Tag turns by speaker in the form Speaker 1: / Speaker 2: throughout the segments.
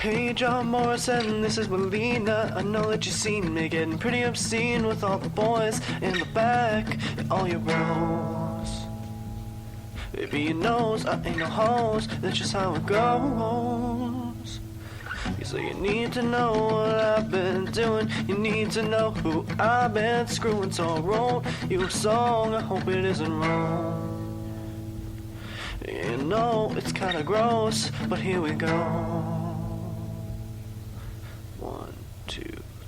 Speaker 1: Hey John Morrison, this is Melina. I know that you've seen me getting pretty obscene with all the boys in the back and all your bros. Baby, you knows I ain't no host, that's just how it goes. So you need to know what I've been doing, you need to know who I've been screwing. So I'll roll you a song, I hope it isn't wrong. You know it's kinda gross, but here we go. 1, 2,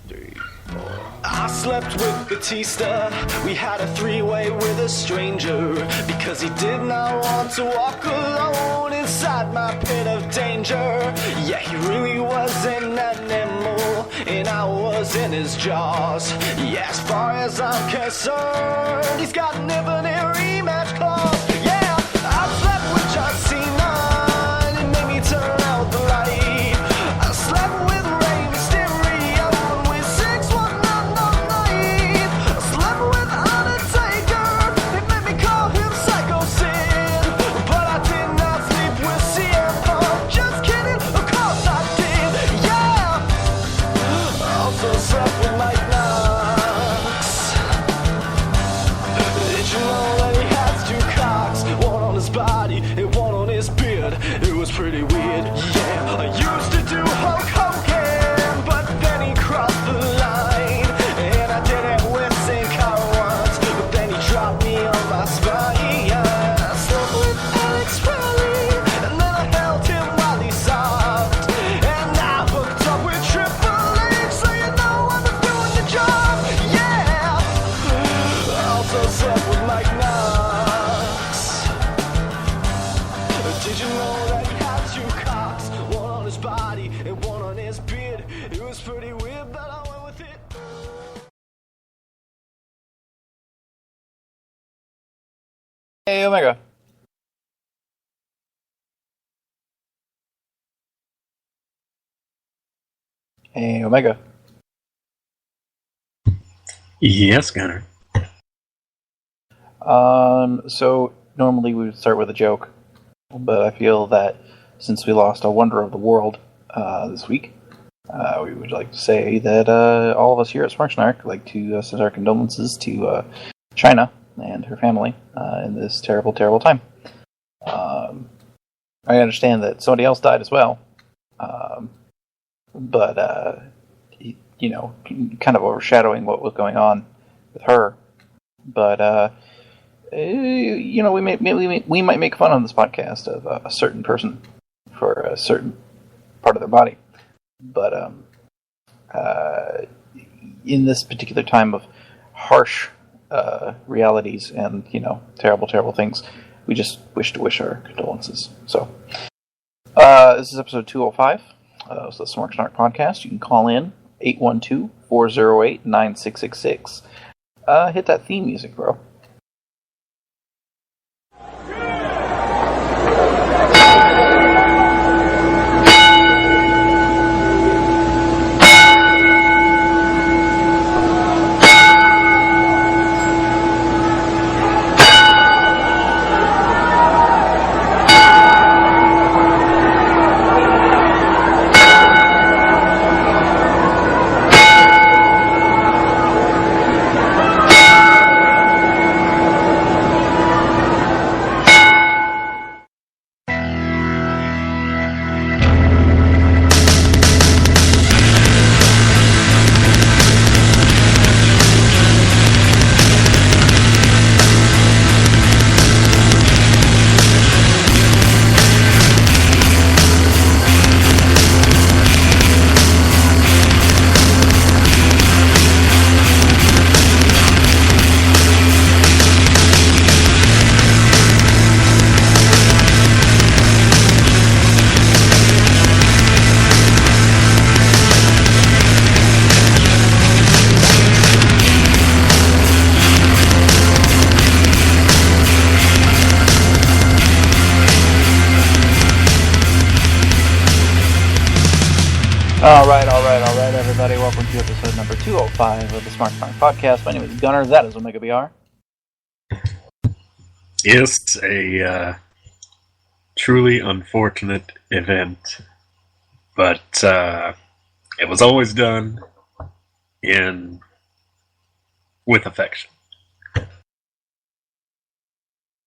Speaker 1: 3, 4. I slept with Batista. We had a three-way with a stranger because he did not want to walk alone inside my pit of danger. Yeah, he really was an animal, and I was in his jaws. Yeah, as far as I'm concerned, he's got an infinite rematch clause. Yeah, I slept with John Cena, and it made me turn out the light. I slept with Rey Mysterio, and we 619. I slept with Undertaker, it made me call him Psycho Sid. But I did not sleep with CM Punk, just kidding, of course I did. Yeah, I also slept with Mike Knox. Did you know that he has two cocks, one on his body and one on his beard? It was pretty weird. Yeah, I used to do Hulk Hogan, but then he crossed the line, and I did it with Sin Cara once, but then he dropped me on my spine. Yeah, I slept with Alex Riley, and then I held him while he sobbed, and I hooked up with Triple H, so you know I was doing the job. Yeah, I also slept with Mike Knox. Did you know that he had two cocks, one on his body and one on his beard? It was pretty weird, but I went with it.
Speaker 2: Hey, Omega. Hey, Omega.
Speaker 3: Yes, Gunner.
Speaker 2: So normally we would start with a joke, but I feel that since we lost a wonder of the world this week, we would like to say that all of us here at Smark Snark like to send our condolences to China and her family in this terrible, terrible time. I understand that somebody else died as well, but you know, kind of overshadowing what was going on with her. But you know, we might make fun on this podcast of a certain person for a certain part of their body, but in this particular time of harsh realities and, you know, terrible, terrible things, we just wish our condolences. So this is episode 205 of the Smark Snark podcast. You can call in 812-408-9666. Hit that theme music, bro. All right, everybody. Welcome to episode number 205 of the Smark Snark podcast. My name is Gunner. That is Omega BR.
Speaker 3: Yes, a truly unfortunate event but it was always done with affection.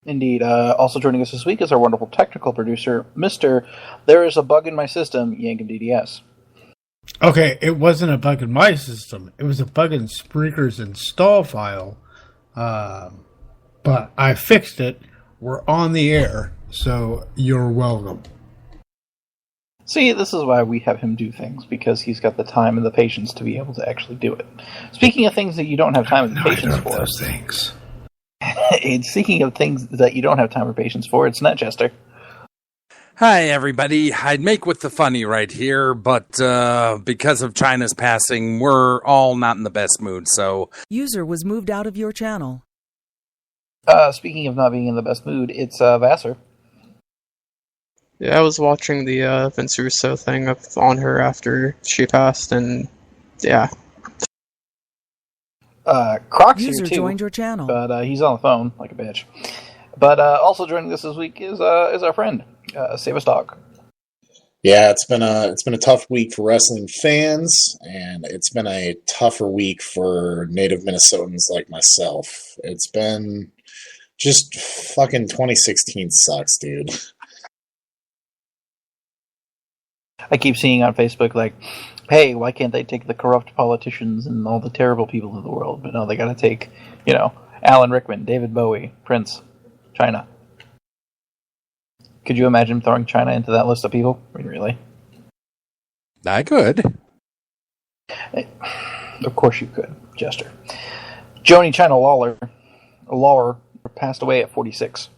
Speaker 2: Indeed. Also joining us this week is our wonderful technical producer, Mr. There is a Bug in My System, Yankum DDS.
Speaker 4: Okay, it wasn't a bug in my system. It was a bug in Sprinker's install file. But I fixed it. We're on the air, so you're welcome.
Speaker 2: See, this is why we have him do things, because he's got the time and the patience to be able to actually do it. Speaking of things that you don't have time and patience for...
Speaker 4: those things.
Speaker 2: Speaking of things that you don't have time or patience for, it's Netchester.
Speaker 5: Hi, everybody. I'd make with the funny right here, but because of China's passing, we're all not in the best mood, so...
Speaker 6: User was moved out of your channel.
Speaker 2: Speaking of not being in the best mood, it's Vassar.
Speaker 7: Yeah, I was watching the Vince Russo thing on her after she passed, and yeah.
Speaker 2: Croc's
Speaker 6: User
Speaker 2: here too,
Speaker 6: joined your channel.
Speaker 2: but he's on the phone like a bitch. But also joining us this week is our friend, Save Us Dog.
Speaker 8: Yeah, it's been a tough week for wrestling fans, and it's been a tougher week for native Minnesotans like myself. It's been just fucking 2016 sucks, dude.
Speaker 2: I keep seeing on Facebook, like, hey, why can't they take the corrupt politicians and all the terrible people of the world? But no, they gotta take, Alan Rickman, David Bowie, Prince, China. Could you imagine throwing China into that list of people? I mean, really?
Speaker 5: I could.
Speaker 2: Of course you could, Jester. Joni China Lawler passed away at 46.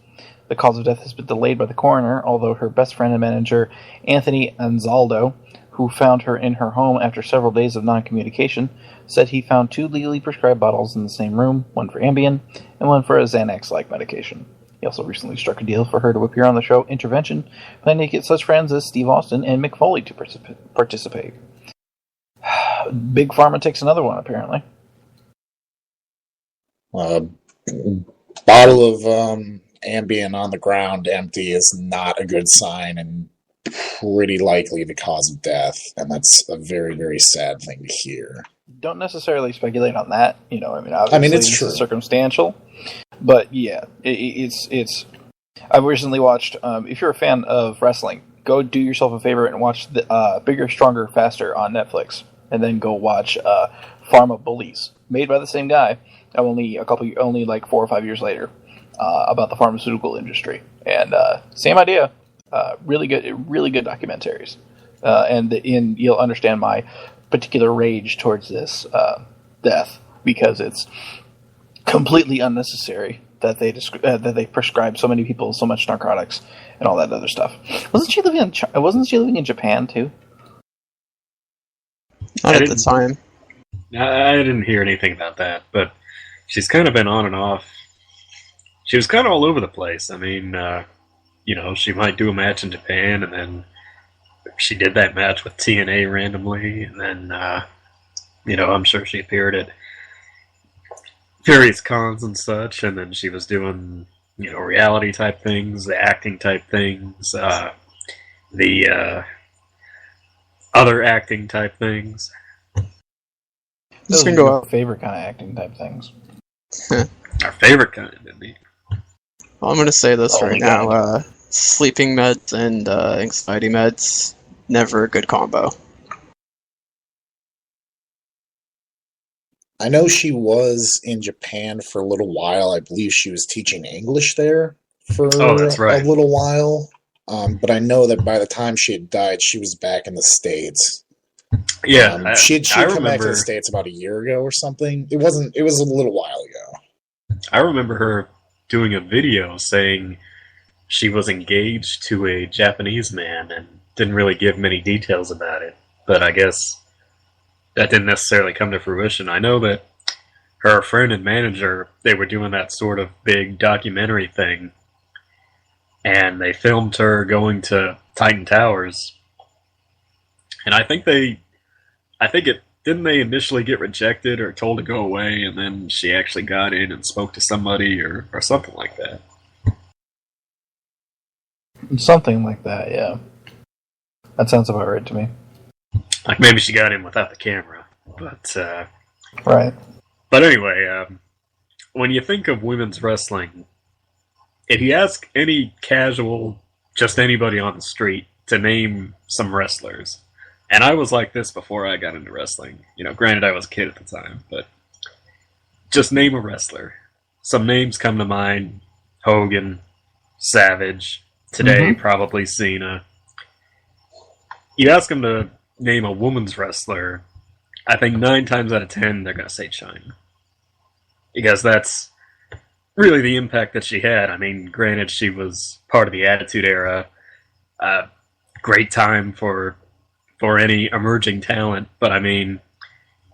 Speaker 2: The cause of death has been delayed by the coroner, although her best friend and manager, Anthony Anzaldo, who found her in her home after several days of non-communication, said he found 2 legally prescribed bottles in the same room, one for Ambien and one for a Xanax-like medication. He also recently struck a deal for her to appear on the show Intervention, planning to get such friends as Steve Austin and Mick Foley to participate. Big Pharma takes another one, apparently.
Speaker 8: Bottle of Ambien on the ground empty is not a good sign and pretty likely the cause of death, and that's a very, very sad thing to hear.
Speaker 2: Don't necessarily speculate on that. Obviously
Speaker 8: it's true.
Speaker 2: Circumstantial, but yeah, it's. I've recently watched. If you're a fan of wrestling, go do yourself a favor and watch the Bigger, Stronger, Faster on Netflix, and then go watch Pharma Bullies, made by the same guy. Only like 4 or 5 years later, about the pharmaceutical industry, and same idea. Really good documentaries, and you'll understand my particular rage towards this death, because it's completely unnecessary that they prescribe so many people so much narcotics and all that other stuff. Wasn't she living in Japan too?
Speaker 7: Not at the time.
Speaker 3: I didn't hear anything about that, but she's kind of been on and off. She was kind of all over the place. I mean, she might do a match in Japan, and then she did that match with TNA randomly, and then, I'm sure she appeared at various cons and such, and then she was doing, reality type things, the acting type things, the other acting type things.
Speaker 2: Those are our favorite kind of acting type things.
Speaker 3: Our favorite kind, indeed.
Speaker 7: Well, I'm going to say this right now. Sleeping meds and anxiety meds, never a good combo.
Speaker 8: I know she was in Japan for a little while. I believe she was teaching English there for
Speaker 3: that's right.
Speaker 8: a little while. But I know that by the time she had died, she was back in the States.
Speaker 3: Yeah,
Speaker 8: she'd come back to
Speaker 3: remember
Speaker 8: the States about a year ago or something. It was a little while ago.
Speaker 3: I remember her doing a video saying she was engaged to a Japanese man and didn't really give many details about it. But I guess that didn't necessarily come to fruition. I know that her friend and manager, they were doing that sort of big documentary thing, and they filmed her going to Titan Towers. And didn't they initially get rejected or told to go away, and then she actually got in and spoke to somebody or something like that.
Speaker 2: Something like that, yeah. That sounds about right to me.
Speaker 3: Like maybe she got in without the camera, but
Speaker 2: Right.
Speaker 3: but anyway, when you think of women's wrestling, if you ask any casual, just anybody on the street to name some wrestlers, and I was like this before I got into wrestling. Granted I was a kid at the time, but just name a wrestler. Some names come to mind: Hogan, Savage, today probably Cena. You ask them to name a woman's wrestler, I think 9 times out of 10 they're going to say China. Because that's really the impact that she had. I mean, granted, she was part of the Attitude Era. Great time for any emerging talent. But I mean,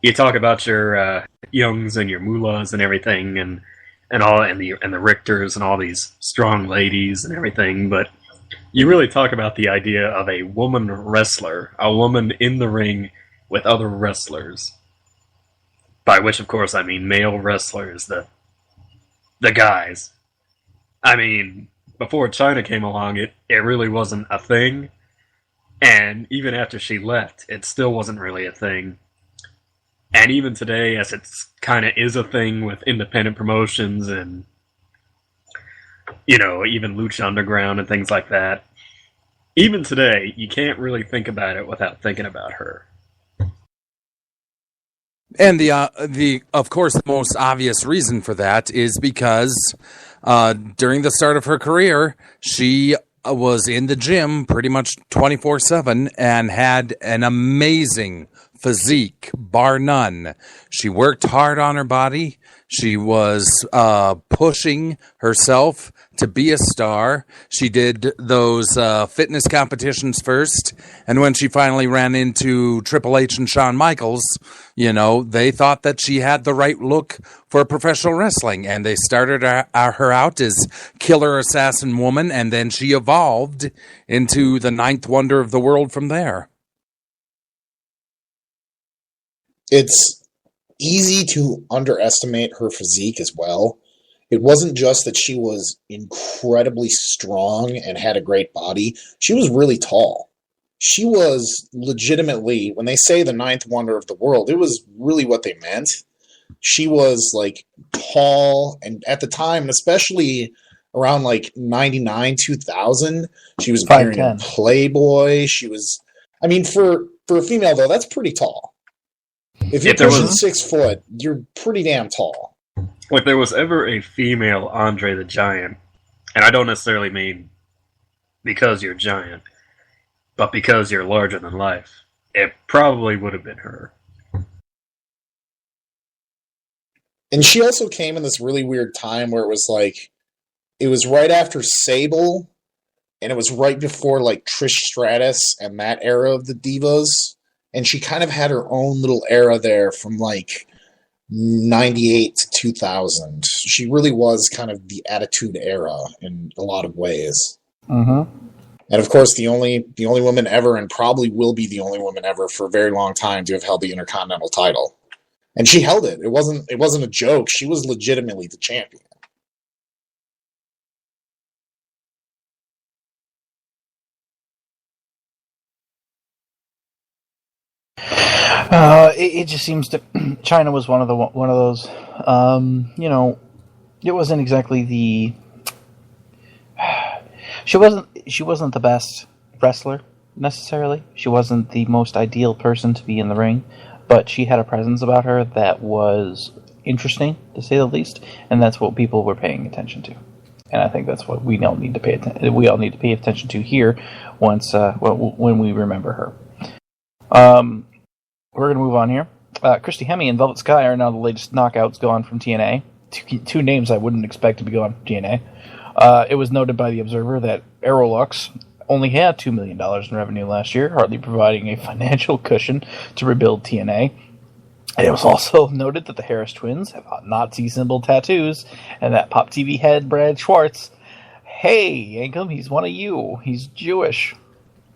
Speaker 3: you talk about your Youngs and your Mullahs and everything, and the Richters and all these strong ladies and everything. But you really talk about the idea of a woman wrestler, a woman in the ring with other wrestlers. By which, of course, I mean male wrestlers, the guys. I mean, before China came along, it really wasn't a thing. And even after she left, it still wasn't really a thing. And even today, as it kind of is a thing with independent promotions and, even Lucha Underground and things like that, even today, you can't really think about it without thinking about her.
Speaker 5: And of course, the most obvious reason for that is because during the start of her career, she was in the gym pretty much 24/7 and had an amazing physique, bar none. She worked hard on her body. She was pushing herself to be a star. She did those fitness competitions first, and when she finally ran into Triple H and Shawn Michaels, they thought that she had the right look for professional wrestling, and they started her out as Killer Assassin Woman, and then she evolved into the 9th wonder of the world from there.
Speaker 8: It's easy to underestimate her physique as well. It wasn't just that she was incredibly strong and had a great body. She was really tall. She was legitimately, when they say the 9th wonder of the world, it was really what they meant. She was tall, and at the time, and especially around 99, 2000, she was appearing in Playboy. She was, I mean, for a female though, that's pretty tall. If you're pushing 6 foot, you're pretty damn tall.
Speaker 3: If there was ever a female Andre the Giant, and I don't necessarily mean because you're giant, but because you're larger than life, it probably would have been her.
Speaker 8: And she also came in this really weird time where it was right after Sable, and it was right before Trish Stratus and that era of the Divas. And she kind of had her own little era there from 98 to 2000. She really was kind of the Attitude Era in a lot of ways.
Speaker 2: Mm-hmm.
Speaker 8: And of course, the only woman ever, and probably will be the only woman ever for a very long time to have held the Intercontinental title. And she held it. It wasn't a joke. She was legitimately the champion.
Speaker 2: It just seems that China was one of those. It wasn't exactly the. She wasn't the best wrestler necessarily. She wasn't the most ideal person to be in the ring, but she had a presence about her that was interesting, to say the least, and that's what people were paying attention to. And I think that's what we all need to pay attention. We all need to pay attention to here when we remember her. We're going to move on here. Christy Hemme and Velvet Sky are now the latest knockouts gone from TNA. Two names I wouldn't expect to be gone from TNA. It was noted by the Observer that Aerolux only had $2 million in revenue last year, hardly providing a financial cushion to rebuild TNA. And it was also noted that the Harris twins have Nazi symbol tattoos, and that Pop TV head Brad Schwartz, hey, Yankum, he's one of you. He's Jewish.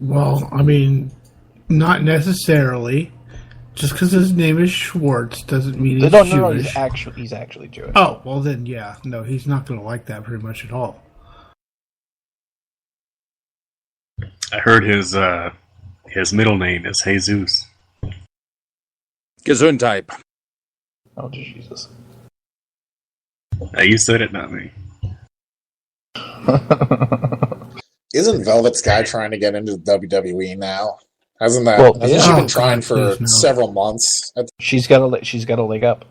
Speaker 4: Well, I mean, not necessarily. Just because his name is Schwartz doesn't mean he's Jewish. No,
Speaker 2: he's actually Jewish.
Speaker 4: Oh, well then, yeah. No, he's not going to like that very much at all.
Speaker 3: I heard his middle name is Jesus.
Speaker 5: Gesundheit.
Speaker 2: Oh, Jesus.
Speaker 3: You said it, not me.
Speaker 8: Isn't Velvet Sky trying to get into the WWE now? Hasn't
Speaker 2: Yeah.
Speaker 8: she been
Speaker 4: Oh,
Speaker 8: trying
Speaker 4: God,
Speaker 8: for
Speaker 4: please, no.
Speaker 8: several months?
Speaker 2: She's got a leg up.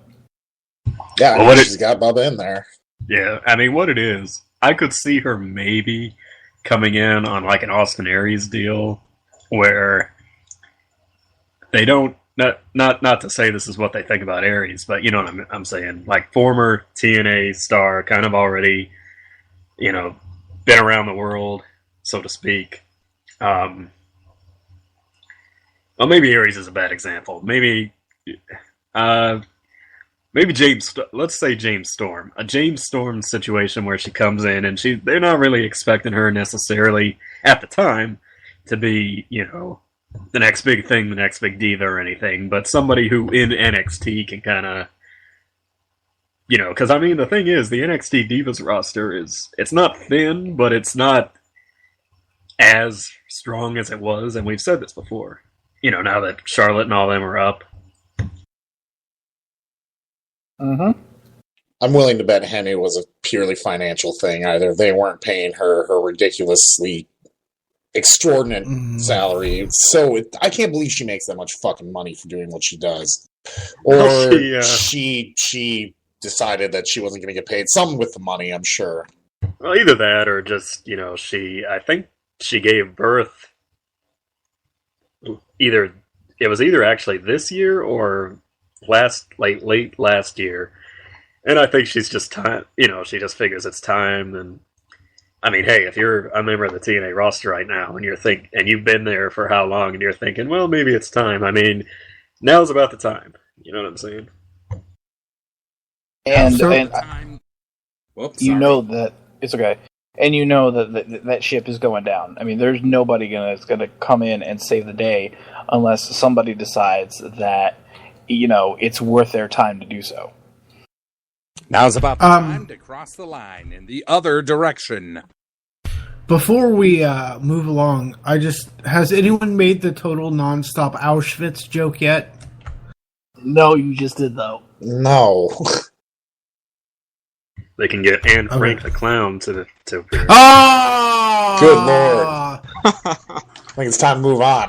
Speaker 8: Yeah,
Speaker 3: Well,
Speaker 8: she's got Bubba in there.
Speaker 3: Yeah, I mean, what it is, I could see her maybe coming in on like an Austin Aries deal where they don't, not to say this is what they think about Aries, but you know what I'm saying, like former TNA star, kind of already, you know, been around the world, so to speak. Well, maybe Aries is a bad example. Maybe James. Let's say James Storm. A James Storm situation where she comes in and they're not really expecting her necessarily at the time to be, you know, the next big thing, the next big diva or anything, but somebody who in NXT can kind of, you know, because I mean the thing is the NXT Divas roster it's not thin, but it's not as strong as it was, and we've said this before. You know, now that Charlotte and all them are up.
Speaker 2: Mm-hmm.
Speaker 8: I'm willing to bet Henny was a purely financial thing. Either they weren't paying her ridiculously extraordinary salary, so I can't believe she makes that much fucking money for doing what she does. Or she decided that she wasn't going to get paid. Something with the money, I'm sure.
Speaker 3: Well, either that or just, you know, I think she gave birth it was either actually this year or late last year. And I think she's just time, you know, she just figures it's time. And I mean, hey, if you're a member of the TNA roster right now and you've been there for how long and you're thinking, well, maybe it's time. I mean, now's about the time. You know what I'm saying?
Speaker 2: And you know that it's okay. And you know that ship is going down. I mean, there's nobody that's going to come in and save the day unless somebody decides that, you know, it's worth their time to do so.
Speaker 5: Now's about the time to cross the line in the other direction.
Speaker 4: Before we move along, has anyone made the total nonstop Auschwitz joke yet?
Speaker 2: No, you just did, though.
Speaker 8: No.
Speaker 3: They can get Anne Frank the Clown to appear.
Speaker 4: Oh!
Speaker 8: Good lord. I think it's time to move on.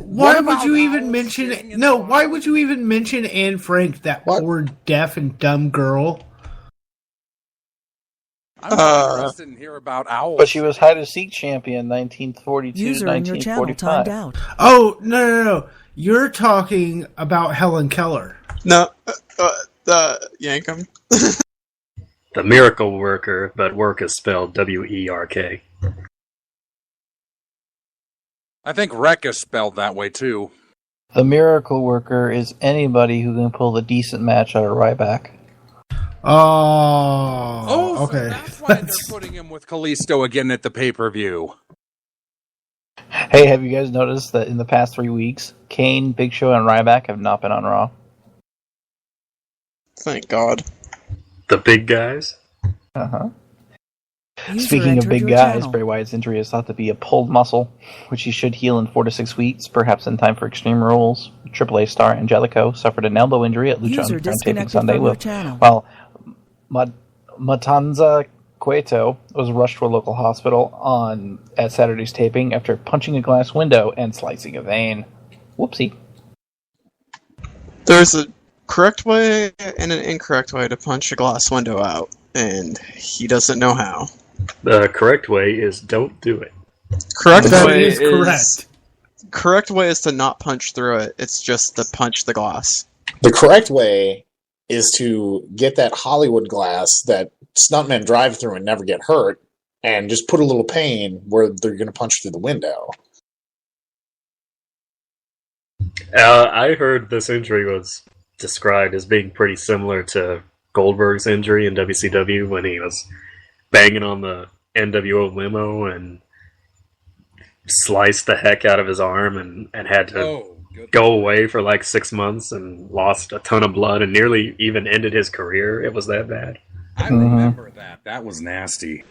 Speaker 4: Why would you even mention... No, why would you even mention Anne Frank, that poor deaf and dumb girl?
Speaker 5: I'm interested in hear about owls.
Speaker 2: But she was hide-and-seek champion 1942
Speaker 6: User in your channel
Speaker 2: 1945.
Speaker 6: timed out.
Speaker 4: Oh, no. You're talking about Helen Keller.
Speaker 7: No, Yankum.
Speaker 3: The Miracle Worker, but work is spelled W-E-R-K.
Speaker 5: I think wreck is spelled that way, too.
Speaker 2: The Miracle Worker is anybody who can pull a decent match out of Ryback.
Speaker 4: Oh, okay.
Speaker 5: So that's why they're putting him with Kalisto again at the pay-per-view.
Speaker 2: Hey, have you guys noticed that in the past 3 weeks, Kane, Big Show, and Ryback have not been on Raw?
Speaker 7: Thank God.
Speaker 3: The big guys?
Speaker 2: Uh-huh.
Speaker 6: User
Speaker 2: Speaking of
Speaker 6: entered
Speaker 2: big
Speaker 6: your
Speaker 2: guys,
Speaker 6: channel.
Speaker 2: Bray Wyatt's injury is thought to be a pulled muscle, which he should heal in 4 to 6 weeks, perhaps in time for Extreme Rules. AAA star Angelico suffered an elbow injury at Lucha
Speaker 6: User
Speaker 2: Underground taping
Speaker 6: disconnected
Speaker 2: Sunday,
Speaker 6: from your channel.
Speaker 2: while Matanza Cueto was rushed to a local hospital at Saturday's taping after punching a glass window and slicing a vein. Whoopsie.
Speaker 7: There's a correct way and an incorrect way to punch a glass window out, and he doesn't know how.
Speaker 3: The correct way is don't do it.
Speaker 7: Correct way is to not punch through it. It's just to punch the glass.
Speaker 8: The correct way is to get that Hollywood glass that stuntmen drive through and never get hurt, and just put a little pain where they're going to punch through the window.
Speaker 3: I heard this injury was described as being pretty similar to Goldberg's injury in WCW when he was banging on the NWO limo and sliced the heck out of his arm and had to go away for like 6 months and lost a ton of blood and nearly even ended his career. It was that bad.
Speaker 5: I remember that. That was nasty.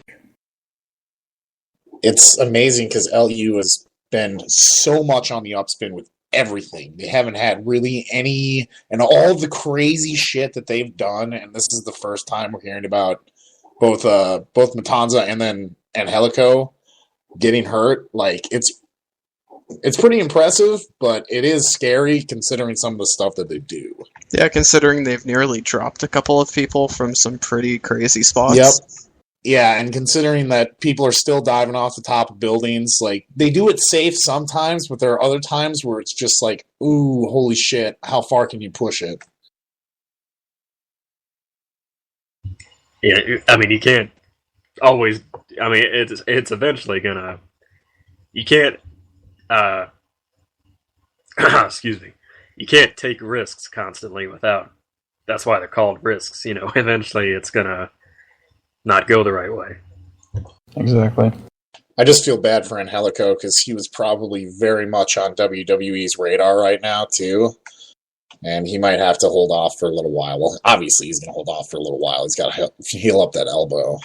Speaker 8: It's amazing because LU has been so much on the upspin with everything. They haven't had really any, and all the crazy shit that they've done, and this is the first time we're hearing about both Matanza and Angelico getting hurt. Like, it's pretty impressive, but it is scary considering some of the stuff that they do.
Speaker 7: Yeah, considering they've nearly dropped a couple of people from some pretty crazy spots.
Speaker 8: Yep. Yeah, and considering that people are still diving off the top of buildings, like, they do it safe sometimes, but there are other times where it's just like, ooh, holy shit, how far can you push it?
Speaker 3: Yeah, I mean, you can't always. I mean, it's eventually gonna. You can't. Excuse me. You can't take risks constantly without. That's why they're called risks. You know, eventually it's gonna not go the right way.
Speaker 2: Exactly.
Speaker 8: I just feel bad for Angelico because he was probably very much on WWE's radar right now too, and he might have to hold off for a little while. Well, obviously he's going to hold off for a little while. He's got to heal up that elbow.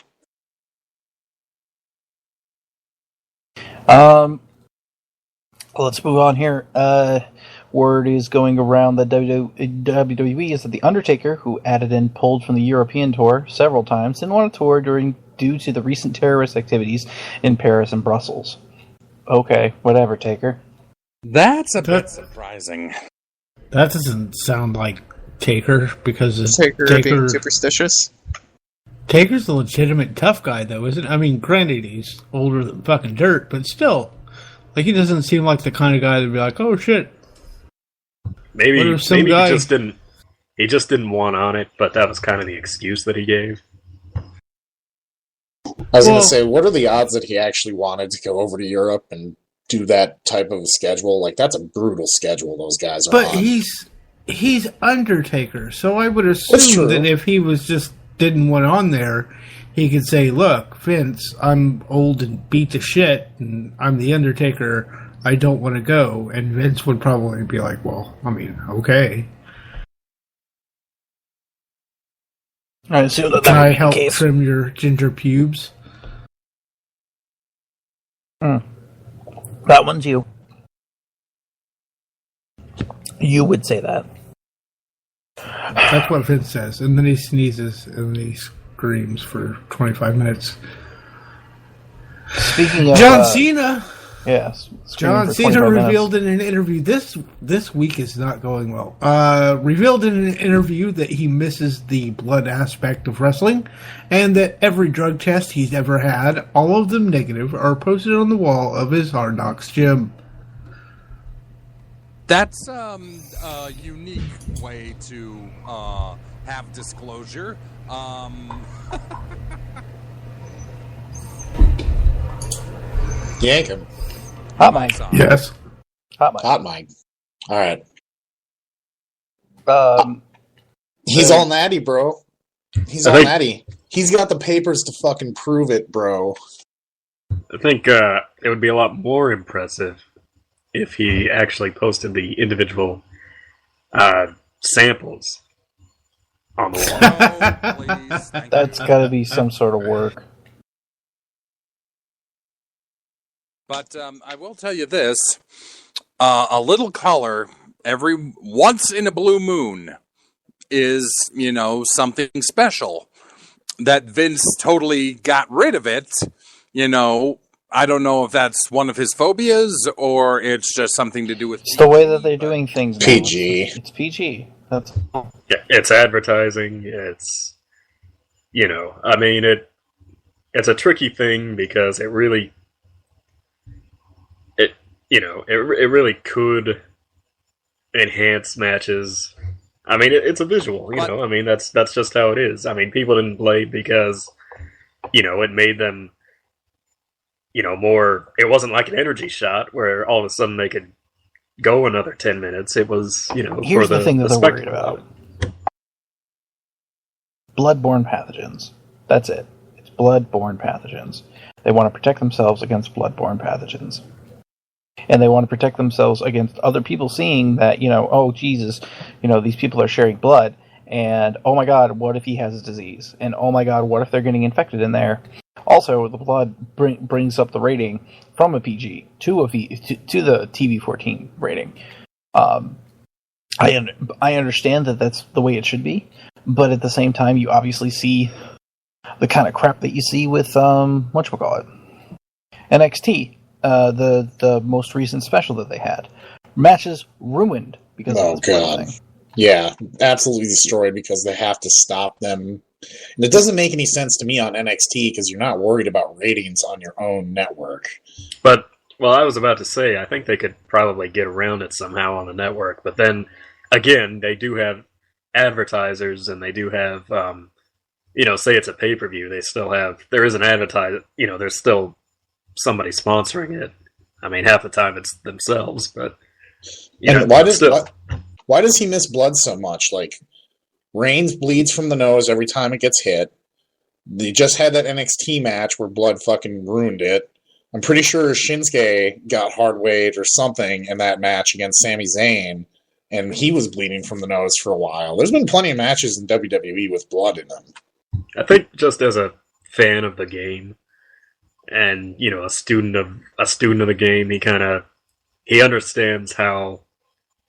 Speaker 2: Let's move on here. Word is going around that WWE is that The Undertaker, who added and pulled from the European tour several times, didn't want to tour due to the recent terrorist activities in Paris and Brussels. Okay, whatever, Taker.
Speaker 5: That's a bit surprising.
Speaker 4: That doesn't sound like Taker, because
Speaker 7: Taker being superstitious.
Speaker 4: Taker's a legitimate tough guy, though, isn't it? I mean, granted, he's older than fucking dirt, but still. Like, he doesn't seem like the kind of guy that'd be like, oh shit.
Speaker 3: Maybe he just didn't. He just didn't want on it, but that was kind of the excuse that he gave.
Speaker 8: I was going to say, what are the odds that he actually wanted to go over to Europe and do that type of a schedule? Like, that's a brutal schedule those guys are on.
Speaker 4: But he's Undertaker, so I would assume that if he was just didn't want on there, he could say, look, Vince, I'm old and beat to shit, and I'm the Undertaker, I don't want to go. And Vince would probably be like, well, I mean, okay.
Speaker 2: I assume that
Speaker 4: Can I help trim your ginger pubes?
Speaker 2: That one's you. You would say that.
Speaker 4: That's what Vince says. And then he sneezes and then he screams for 25 minutes.
Speaker 2: Speaking of
Speaker 4: John Cena.
Speaker 2: Yes.
Speaker 4: John Cena revealed in an interview this week is not going well. Revealed in an interview that he misses the blood aspect of wrestling, and that every drug test he's ever had, all of them negative, are posted on the wall of his Hard Knocks gym.
Speaker 5: That's a unique way to have disclosure.
Speaker 8: Yank him.
Speaker 2: Hot mic.
Speaker 4: Yes.
Speaker 8: Hot mic. All right. He's all natty, bro. He's all natty. He's got the papers to fucking prove it, bro.
Speaker 3: I think it would be a lot more impressive if he actually posted the individual samples on the wall.
Speaker 5: Please,
Speaker 2: That's got to be some sort of work.
Speaker 5: But I will tell you this: a little color every once in a blue moon is, something special. That Vince totally got rid of it. I don't know if that's one of his phobias or it's just something to do with.
Speaker 2: It's the way that they're doing things now.
Speaker 8: PG.
Speaker 2: It's PG. That's
Speaker 3: Yeah, it's advertising. It's it's a tricky thing because it really. It really could enhance matches. I mean, it's a visual, I mean, that's just how it is. I mean, people didn't play because, it made them, more. It wasn't like an energy shot where all of a sudden they could go another 10 minutes. It was,
Speaker 2: here's
Speaker 3: for
Speaker 2: the thing that they're worried
Speaker 3: spectacle.
Speaker 2: about. Bloodborne pathogens. That's it. It's bloodborne pathogens. They want to protect themselves against bloodborne pathogens. And they want to protect themselves against other people seeing that, oh, Jesus, these people are sharing blood. And, oh my God, what if he has a disease? And, oh my God, what if they're getting infected in there? Also, the blood brings up the rating from a PG to the TV-14 rating. I understand that that's the way it should be, but at the same time, you obviously see the kind of crap that you see with whatchamacallit, NXT, the most recent special that they had. Matches ruined because of this
Speaker 8: God.
Speaker 2: thing.
Speaker 8: Yeah, absolutely destroyed because they have to stop them. And it doesn't make any sense to me on NXT because you're not worried about ratings on your own network.
Speaker 3: But, well, I was about to say, I think they could probably get around it somehow on the network. But then, again, they do have advertisers and they do have, say it's a pay-per-view, there is an advertiser, there's still somebody sponsoring it. I mean, half the time it's themselves, but...
Speaker 8: And why does he miss blood so much? Like, Reigns bleeds from the nose every time it gets hit. They just had that NXT match where blood fucking ruined it. I'm pretty sure Shinsuke got hard waved or something in that match against Sami Zayn, and he was bleeding from the nose for a while. There's been plenty of matches in WWE with blood in them.
Speaker 3: I think just as a fan of the game, and a student of the game, he understands how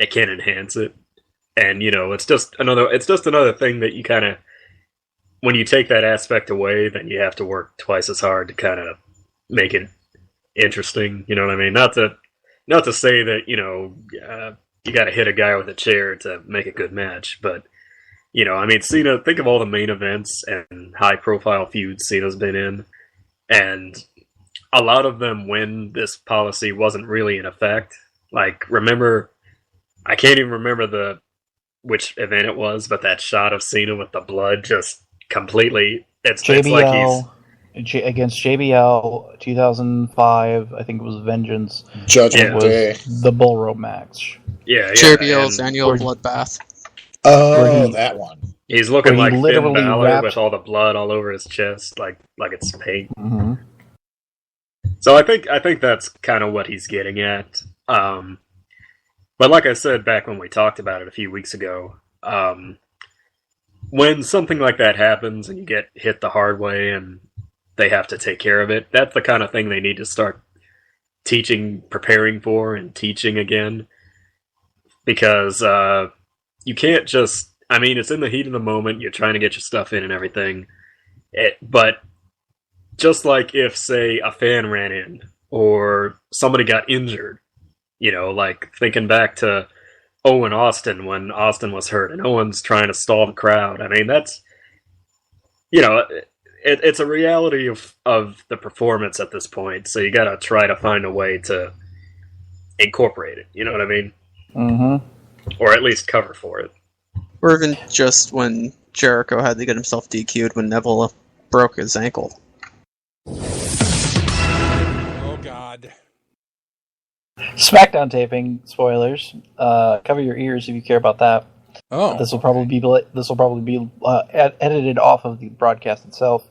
Speaker 3: it can enhance it, and it's just another thing that you kind of, when you take that aspect away, then you have to work twice as hard to kind of make it interesting. You know what I mean? Not to say that you got to hit a guy with a chair to make a good match, but Cena. Think of all the main events and high profile feuds Cena's been in, and a lot of them when this policy wasn't really in effect. Like, remember, I can't even remember which event it was, but that shot of Cena with the blood just completely... It's like he's...
Speaker 2: Against JBL, 2005, I think it was Vengeance.
Speaker 8: Judgment Day.
Speaker 2: The Bull Rope match.
Speaker 3: Yeah.
Speaker 7: JBL's annual bloodbath.
Speaker 8: Oh, that one.
Speaker 3: He's looking like Finn Balor
Speaker 2: wrapped...
Speaker 3: with all the blood all over his chest, like it's paint.
Speaker 2: Mm-hmm.
Speaker 3: So I think that's kind of what he's getting at. But like I said back when we talked about it a few weeks ago, when something like that happens and you get hit the hard way and they have to take care of it, that's the kind of thing they need to start preparing for and teaching again. Because you can't just... I mean, it's in the heat of the moment, you're trying to get your stuff in and everything. But just like if, say, a fan ran in or somebody got injured, like thinking back to Owen Austin when Austin was hurt and Owen's trying to stall the crowd. I mean, that's, it's a reality of the performance at this point. So you got to try to find a way to incorporate it. You know what I mean?
Speaker 2: Mm-hmm.
Speaker 3: Or at least cover for it.
Speaker 7: Or even just when Jericho had to get himself DQ'd when Neville broke his ankle.
Speaker 5: Oh, God.
Speaker 2: SmackDown taping spoilers. Cover your ears if you care about that.
Speaker 5: Oh,
Speaker 2: this will probably be edited off of the broadcast itself.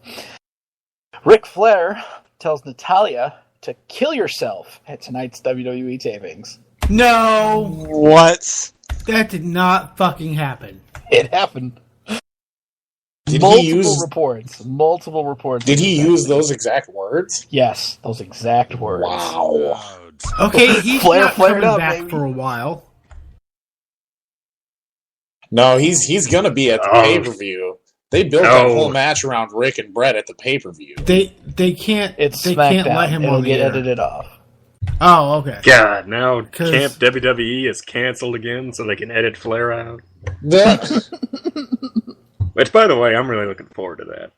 Speaker 2: Ric Flair tells Natalya to kill yourself at tonight's WWE tapings.
Speaker 4: No,
Speaker 7: What?
Speaker 4: that did not fucking happen.
Speaker 2: It happened. Multiple reports.
Speaker 8: Did he use those exact words?
Speaker 2: Yes, those exact words.
Speaker 8: Wow.
Speaker 4: Okay, he's
Speaker 2: Flair
Speaker 4: not
Speaker 2: flared
Speaker 4: coming
Speaker 2: up,
Speaker 4: back
Speaker 2: baby.
Speaker 4: for a while.
Speaker 8: No, he's gonna be at the pay-per-view. They built that whole match around Rick and Brett at the pay-per-view.
Speaker 4: They can't.
Speaker 2: It's
Speaker 4: they
Speaker 2: SmackDown.
Speaker 4: can't let him
Speaker 2: It'll
Speaker 4: on the
Speaker 2: get
Speaker 4: air.
Speaker 2: edited off.
Speaker 4: Oh, okay.
Speaker 3: God, now
Speaker 4: 'Cause-
Speaker 3: Camp WWE is canceled again so they can edit Flair out. Which, by the way, I'm really looking forward to that.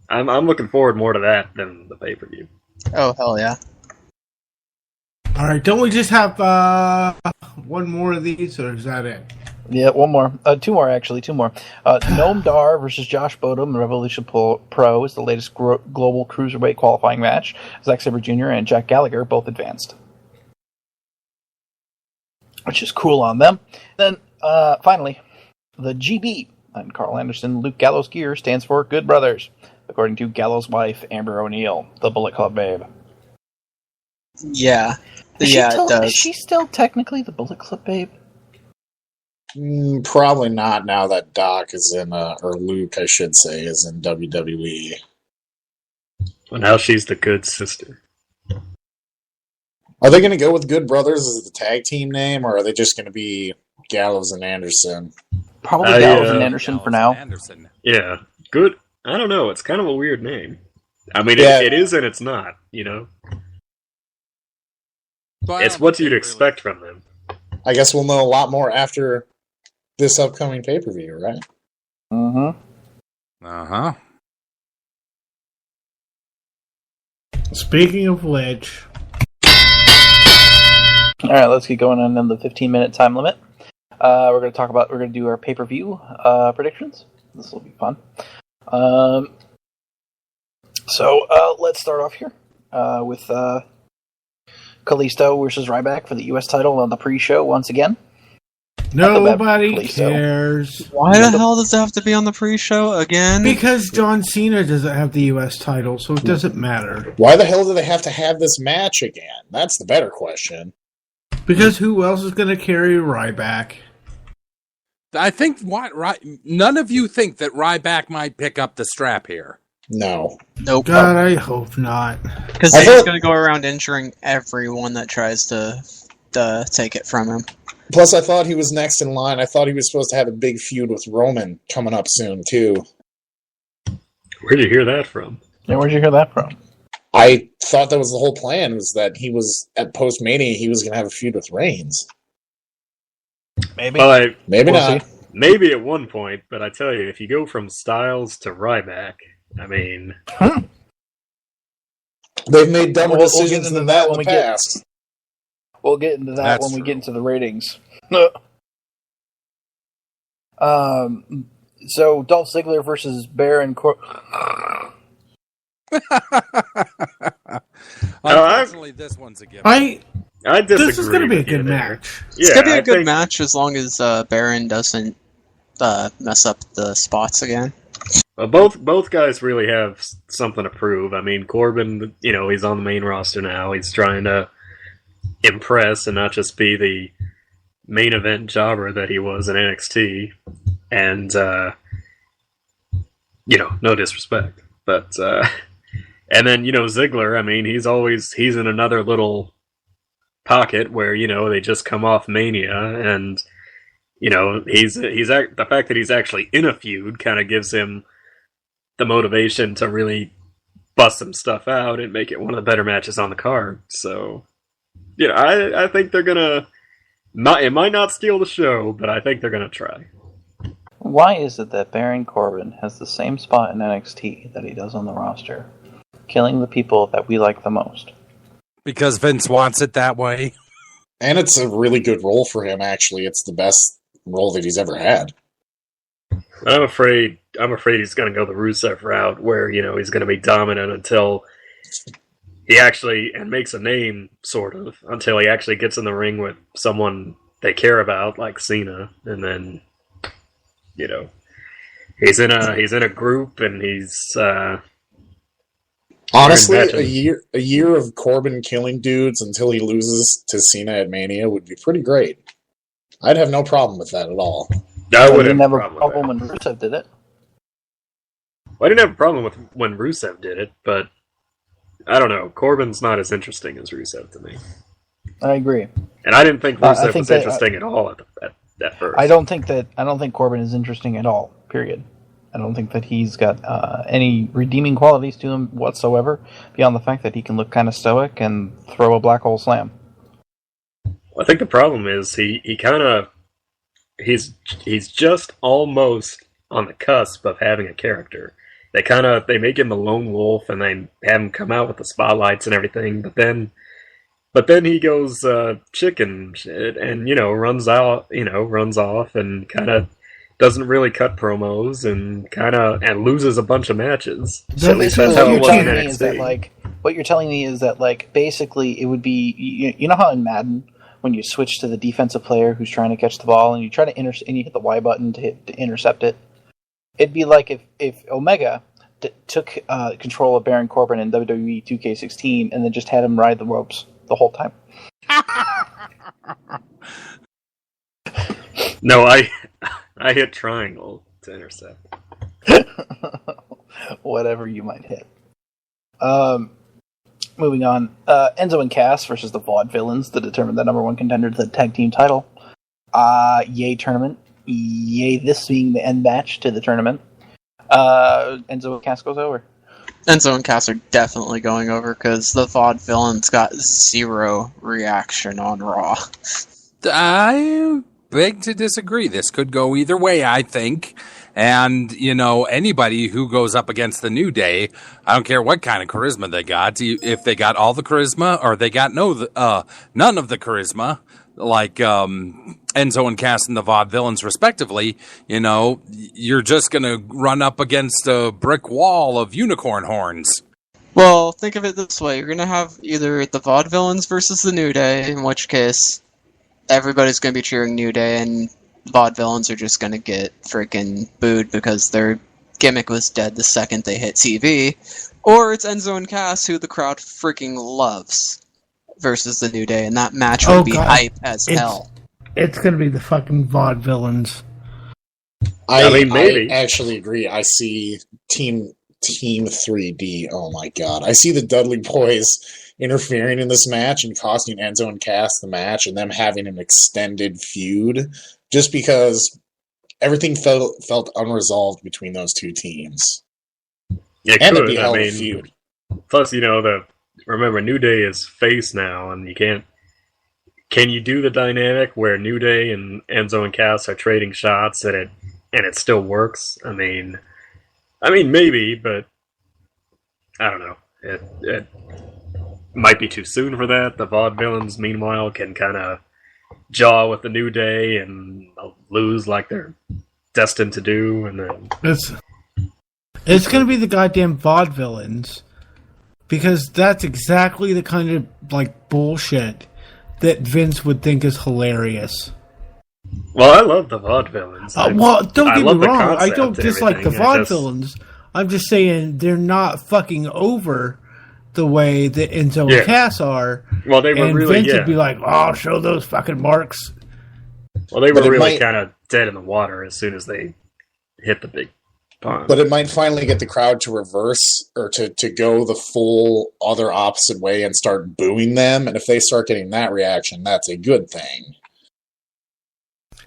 Speaker 3: I'm looking forward more to that than the pay-per-view.
Speaker 7: Oh, hell yeah.
Speaker 4: All right, don't we just have one more of these, or is that it?
Speaker 2: Yeah, one more. Two more. Noam Dar versus Josh Bodum, Revolution Pro is the latest global cruiserweight qualifying match. Zack Sabre Jr. and Jack Gallagher both advanced, which is cool on them. Then, finally, the GB and Carl Anderson Luke Gallows gear stands for Good Brothers, according to Gallows' wife, Amber O'Neil, the Bullet Club babe.
Speaker 7: Yeah.
Speaker 2: It
Speaker 7: does.
Speaker 2: Is she still technically the Bullet Club babe?
Speaker 8: Probably not now that Doc is in, or Luke, I should say, is in WWE.
Speaker 3: Well, now she's the good sister.
Speaker 8: Are they going to go with Good Brothers as the tag team name, or are they just going to be Gallows and Anderson?
Speaker 2: Probably Gallows and Anderson for now.
Speaker 3: Yeah, good. I don't know. It's kind of a weird name. I mean,
Speaker 8: Yeah.
Speaker 3: it is and it's not. It's what you'd expect from them.
Speaker 8: I guess we'll know a lot more after this upcoming pay-per-view, right?
Speaker 5: Uh-huh.
Speaker 4: Speaking of which...
Speaker 2: Alright, let's get going on in the 15-minute time limit. We're going to do our pay-per-view predictions. This will be fun. So let's start off here with Kalisto versus Ryback for the U.S. title on the pre-show once again.
Speaker 4: Nobody cares.
Speaker 7: Why the hell does it have to be on the pre-show again?
Speaker 4: Because John Cena doesn't have the U.S. title, so it doesn't matter.
Speaker 8: Why the hell do they have to have this match again? That's the better question.
Speaker 4: Because who else is going to carry Ryback?
Speaker 5: I think none of you think that Ryback might pick up the strap here.
Speaker 8: No.
Speaker 7: Nope.
Speaker 4: God, I hope not.
Speaker 7: Because he's going to go around injuring everyone that tries to take it from him.
Speaker 8: Plus, I thought he was next in line. I thought he was supposed to have a big feud with Roman coming up soon, too.
Speaker 3: Where'd you hear that from?
Speaker 2: Yeah, where'd you hear that from?
Speaker 8: I thought that was the whole plan, was that he was, at Post-Mania, he was going to have a feud with Reigns.
Speaker 2: Maybe.
Speaker 3: Well,
Speaker 8: Maybe
Speaker 2: We'll
Speaker 8: not.
Speaker 2: see.
Speaker 3: maybe at one point, but I tell you, if you go from Styles to Ryback, I mean...
Speaker 8: They've made dumber
Speaker 2: We'll get
Speaker 8: decisions
Speaker 2: into
Speaker 8: than
Speaker 2: that
Speaker 8: that in
Speaker 2: when
Speaker 8: the
Speaker 2: we get-
Speaker 8: past.
Speaker 2: We'll get into that
Speaker 5: That's
Speaker 2: when we
Speaker 5: true.
Speaker 2: get into the ratings. So Dolph Ziggler versus Baron Corbin.
Speaker 5: Unfortunately, this one's a given.
Speaker 3: I disagree.
Speaker 4: This is going to be a
Speaker 3: with you
Speaker 4: good
Speaker 3: there.
Speaker 4: match.
Speaker 7: It's
Speaker 3: Yeah,
Speaker 7: going to be
Speaker 3: I
Speaker 7: a good
Speaker 3: think-
Speaker 7: match as long as Baron doesn't mess up the spots again.
Speaker 3: Well, both guys really have something to prove. I mean, Corbin, he's on the main roster now. He's trying to impress and not just be the main event jobber that he was in NXT. And, no disrespect. But, and then, Ziggler, I mean, he's in another little pocket where, they just come off Mania and, the fact that he's actually in a feud kind of gives him the motivation to really bust some stuff out and make it one of the better matches on the card. So, I think they're gonna. It might not steal the show, but I think they're gonna try.
Speaker 2: Why is it that Baron Corbin has the same spot in NXT that he does on the roster, killing the people that we like the most?
Speaker 5: Because Vince wants it that way.
Speaker 8: And it's a really good role for him, actually. It's the best role that he's ever had.
Speaker 3: I'm afraid he's gonna go the Rusev route, where he's gonna be dominant until he actually makes a name, sort of, until he actually gets in the ring with someone they care about, like Cena, and then he's in a group and he's
Speaker 8: Honestly,
Speaker 3: matches.
Speaker 8: a year of Corbin killing dudes until he loses to Cena at Mania would be pretty great. I'd have no problem with that at all.
Speaker 3: I
Speaker 2: I
Speaker 3: would
Speaker 2: didn't
Speaker 3: have
Speaker 2: have
Speaker 3: a
Speaker 2: a
Speaker 3: problem with
Speaker 2: problem when Rusev did it.
Speaker 3: that. I didn't have a problem with when Rusev did it, but I don't know. Corbin's not as interesting as Rusev to me,
Speaker 2: I agree.
Speaker 3: and I didn't think
Speaker 2: I
Speaker 3: Rusev
Speaker 2: think
Speaker 3: was
Speaker 2: that,
Speaker 3: interesting at all at first.
Speaker 2: I don't think Corbin is interesting at all. Period. I don't think that he's got any redeeming qualities to him whatsoever, beyond the fact that he can look kind of stoic and throw a black hole slam.
Speaker 3: I think the problem is he's just almost on the cusp of having a character. They make him a lone wolf and they have him come out with the spotlights and everything, but then he goes chicken shit and runs off and kind of doesn't really cut promos and loses a bunch of matches. At least that's how it was in NXT.
Speaker 2: What you're telling me is that basically it would be you know how in Madden when you switch to the defensive player who's trying to catch the ball and you try to and you hit the Y button to intercept it. It'd be like if Omega took control of Baron Corbin in WWE 2K16 and then just had him ride the ropes the whole time.
Speaker 3: No, I hit triangle to intercept.
Speaker 2: Whatever you might hit. moving on. Enzo and Cass versus the Vaudevillains to determine the number one contender to the tag team title. Yay tournament. Yay this being the end match to the tournament. Enzo and Cass goes over.
Speaker 7: Enzo and Cass are definitely going over because the Vaudevillains got 0 reaction on Raw.
Speaker 5: I beg to disagree. This could go either way, I think. And, anybody who goes up against the New Day, I don't care what kind of charisma they got. If they got all the charisma or they got none of the charisma, like Enzo and Cass and the Vaudevillains respectively, you're just going to run up against a brick wall of unicorn horns.
Speaker 7: Well, think of it this way. You're going to have either the Vaudevillains versus the New Day, in which case everybody's going to be cheering New Day, and Vaudevillains are just going to get freaking booed because their gimmick was dead the second they hit TV. Or it's Enzo and Cass, who the crowd freaking loves, versus the New Day, and that match would be hype as hell.
Speaker 4: It's going to be the fucking Vaudevillains.
Speaker 3: I mean, maybe.
Speaker 8: I actually agree. I see Team 3D. Oh my god. I see the Dudley Boys interfering in this match and costing Enzo and Cass the match and them having an extended feud just because everything felt unresolved between those two teams.
Speaker 3: It
Speaker 8: and
Speaker 3: could.
Speaker 8: it'd be a hell of a feud.
Speaker 3: Plus, remember, New Day is face now, and you can't. Can you do the dynamic where New Day and Enzo and Cass are trading shots and it still works? I mean, maybe, but I don't know. It might be too soon for that. The Vaudevillains, meanwhile, can kind of jaw with the New Day and lose like they're destined to do, and then
Speaker 4: it's going to be the goddamn Vaudevillains, because that's exactly the kind of bullshit that Vince would think is hilarious.
Speaker 3: Well, I love the Vaudevillains.
Speaker 4: Don't get me wrong. I don't
Speaker 3: and
Speaker 4: dislike the
Speaker 3: everything.
Speaker 4: Vaudevillains. I'm just saying they're not fucking over the way that Enzo and Cass are.
Speaker 3: Well, they were
Speaker 4: and
Speaker 3: really,
Speaker 4: Vince would be like, "Oh, show those fucking marks."
Speaker 3: Well, they were really kind of dead in the water as soon as they hit the big pond.
Speaker 8: But it might finally get the crowd to reverse or to go the full other opposite way and start booing them. And if they start getting that reaction, that's a good thing.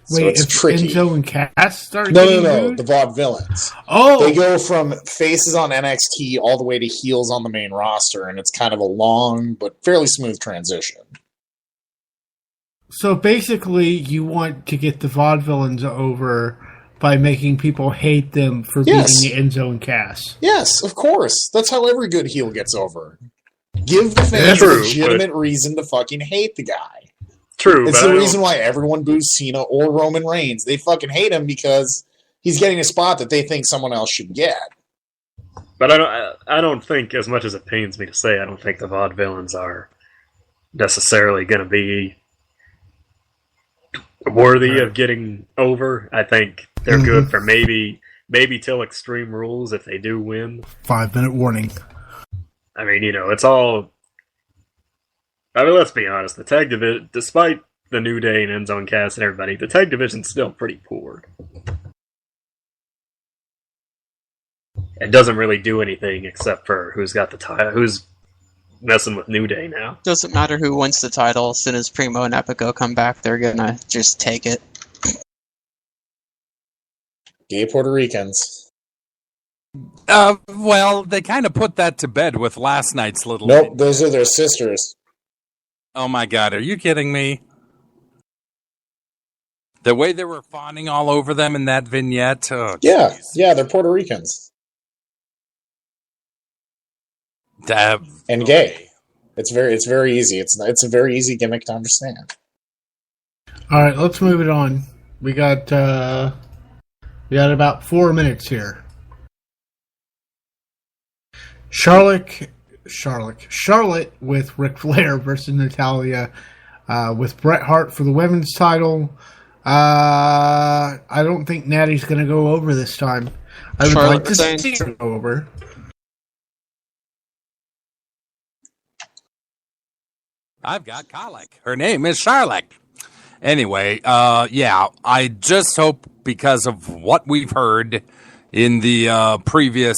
Speaker 8: So
Speaker 4: Wait,
Speaker 8: it's tricky.
Speaker 4: Enzo and Cass start
Speaker 8: No,
Speaker 4: getting booed?
Speaker 8: the Vaudevillains.
Speaker 4: Oh!
Speaker 8: They go from faces on NXT all the way to heels on the main roster, and it's kind of a long but fairly smooth transition.
Speaker 4: So basically, you want to get the Vaudevillains over by making people hate them for beating Enzo and Cass.
Speaker 8: Yes, of course. That's how every good heel gets over. Give the fans a legitimate reason to fucking hate the guy.
Speaker 3: True.
Speaker 8: It's the reason why everyone boos Cena or Roman Reigns. They fucking hate him because he's getting a spot that they think someone else should get.
Speaker 3: But I don't think, as much as it pains me to say, I don't think the Vaudevillains are necessarily going to be worthy of getting over. I think they're good for maybe till Extreme Rules if they do win.
Speaker 4: 5-minute warning.
Speaker 3: I mean, it's all... I mean, let's be honest. The tag division, despite the New Day and Enzo and Cass and everybody, the tag division's still pretty poor. It doesn't really do anything except for who's got the title, who's messing with New Day now.
Speaker 7: Doesn't matter who wins the title. As soon as Primo and Epico come back, they're gonna just take it.
Speaker 8: Gay Puerto Ricans.
Speaker 5: Well, they kind of put that to bed with last night's little...
Speaker 8: Nope, those are their sisters.
Speaker 5: Oh my god, are you kidding me? The way they were fawning all over them in that vignette. Oh,
Speaker 8: yeah, they're Puerto Ricans. And gay. It's very easy. It's a very easy gimmick to understand.
Speaker 4: All right, let's move it on. We got about 4 minutes here. Charlotte with Ric Flair versus Natalya with Bret Hart for the women's title. I don't think Natty's going to go over this time. I would like to see her go over.
Speaker 5: I've got colic. Her name is Charlotte. Anyway, I just hope because of what we've heard, In the previous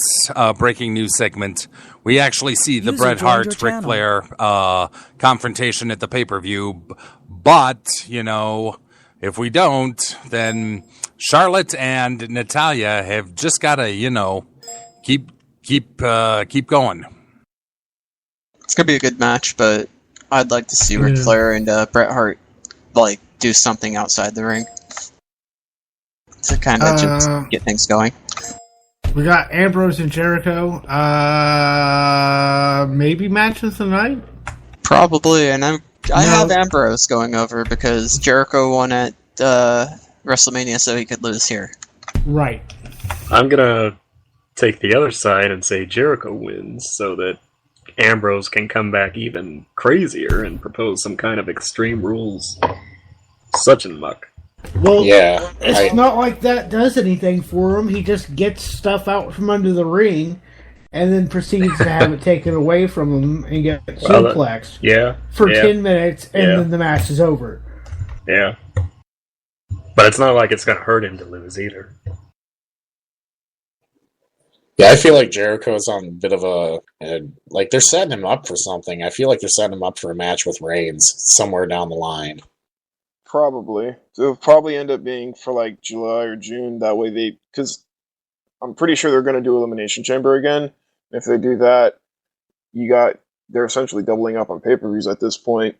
Speaker 5: breaking news segment, we actually see the
Speaker 6: User
Speaker 5: Bret
Speaker 6: joined
Speaker 5: Hart
Speaker 6: your
Speaker 5: Ric
Speaker 6: channel.
Speaker 5: Flair confrontation at the pay-per-view. But, if we don't, then Charlotte and Natalya have just got to, keep going.
Speaker 7: It's gonna be a good match, but I'd like to see Ric Flair and Bret Hart do something outside the ring to kind of just get things going.
Speaker 4: We got Ambrose and Jericho. Maybe match of the night?
Speaker 7: Probably, and I have Ambrose going over because Jericho won at WrestleMania, so he could lose here.
Speaker 4: Right.
Speaker 3: I'm gonna take the other side and say Jericho wins so that Ambrose can come back even crazier and propose some kind of Extreme Rules such and muck.
Speaker 4: Well,
Speaker 8: Yeah,
Speaker 4: it's not like that does anything for him. He just gets stuff out from under the ring and then proceeds to have it taken away from him and get suplexed for 10 minutes, and then the match is over.
Speaker 3: Yeah. But it's not like it's going to hurt him to lose either.
Speaker 8: Yeah, I feel like Jericho's on a bit of they're setting him up for something. I feel like they're setting him up for a match with Reigns somewhere down the line.
Speaker 9: Probably. So it'll probably end up being for July or June. That way because I'm pretty sure they're going to do Elimination Chamber again. If they do that, they're essentially doubling up on pay-per-views at this point.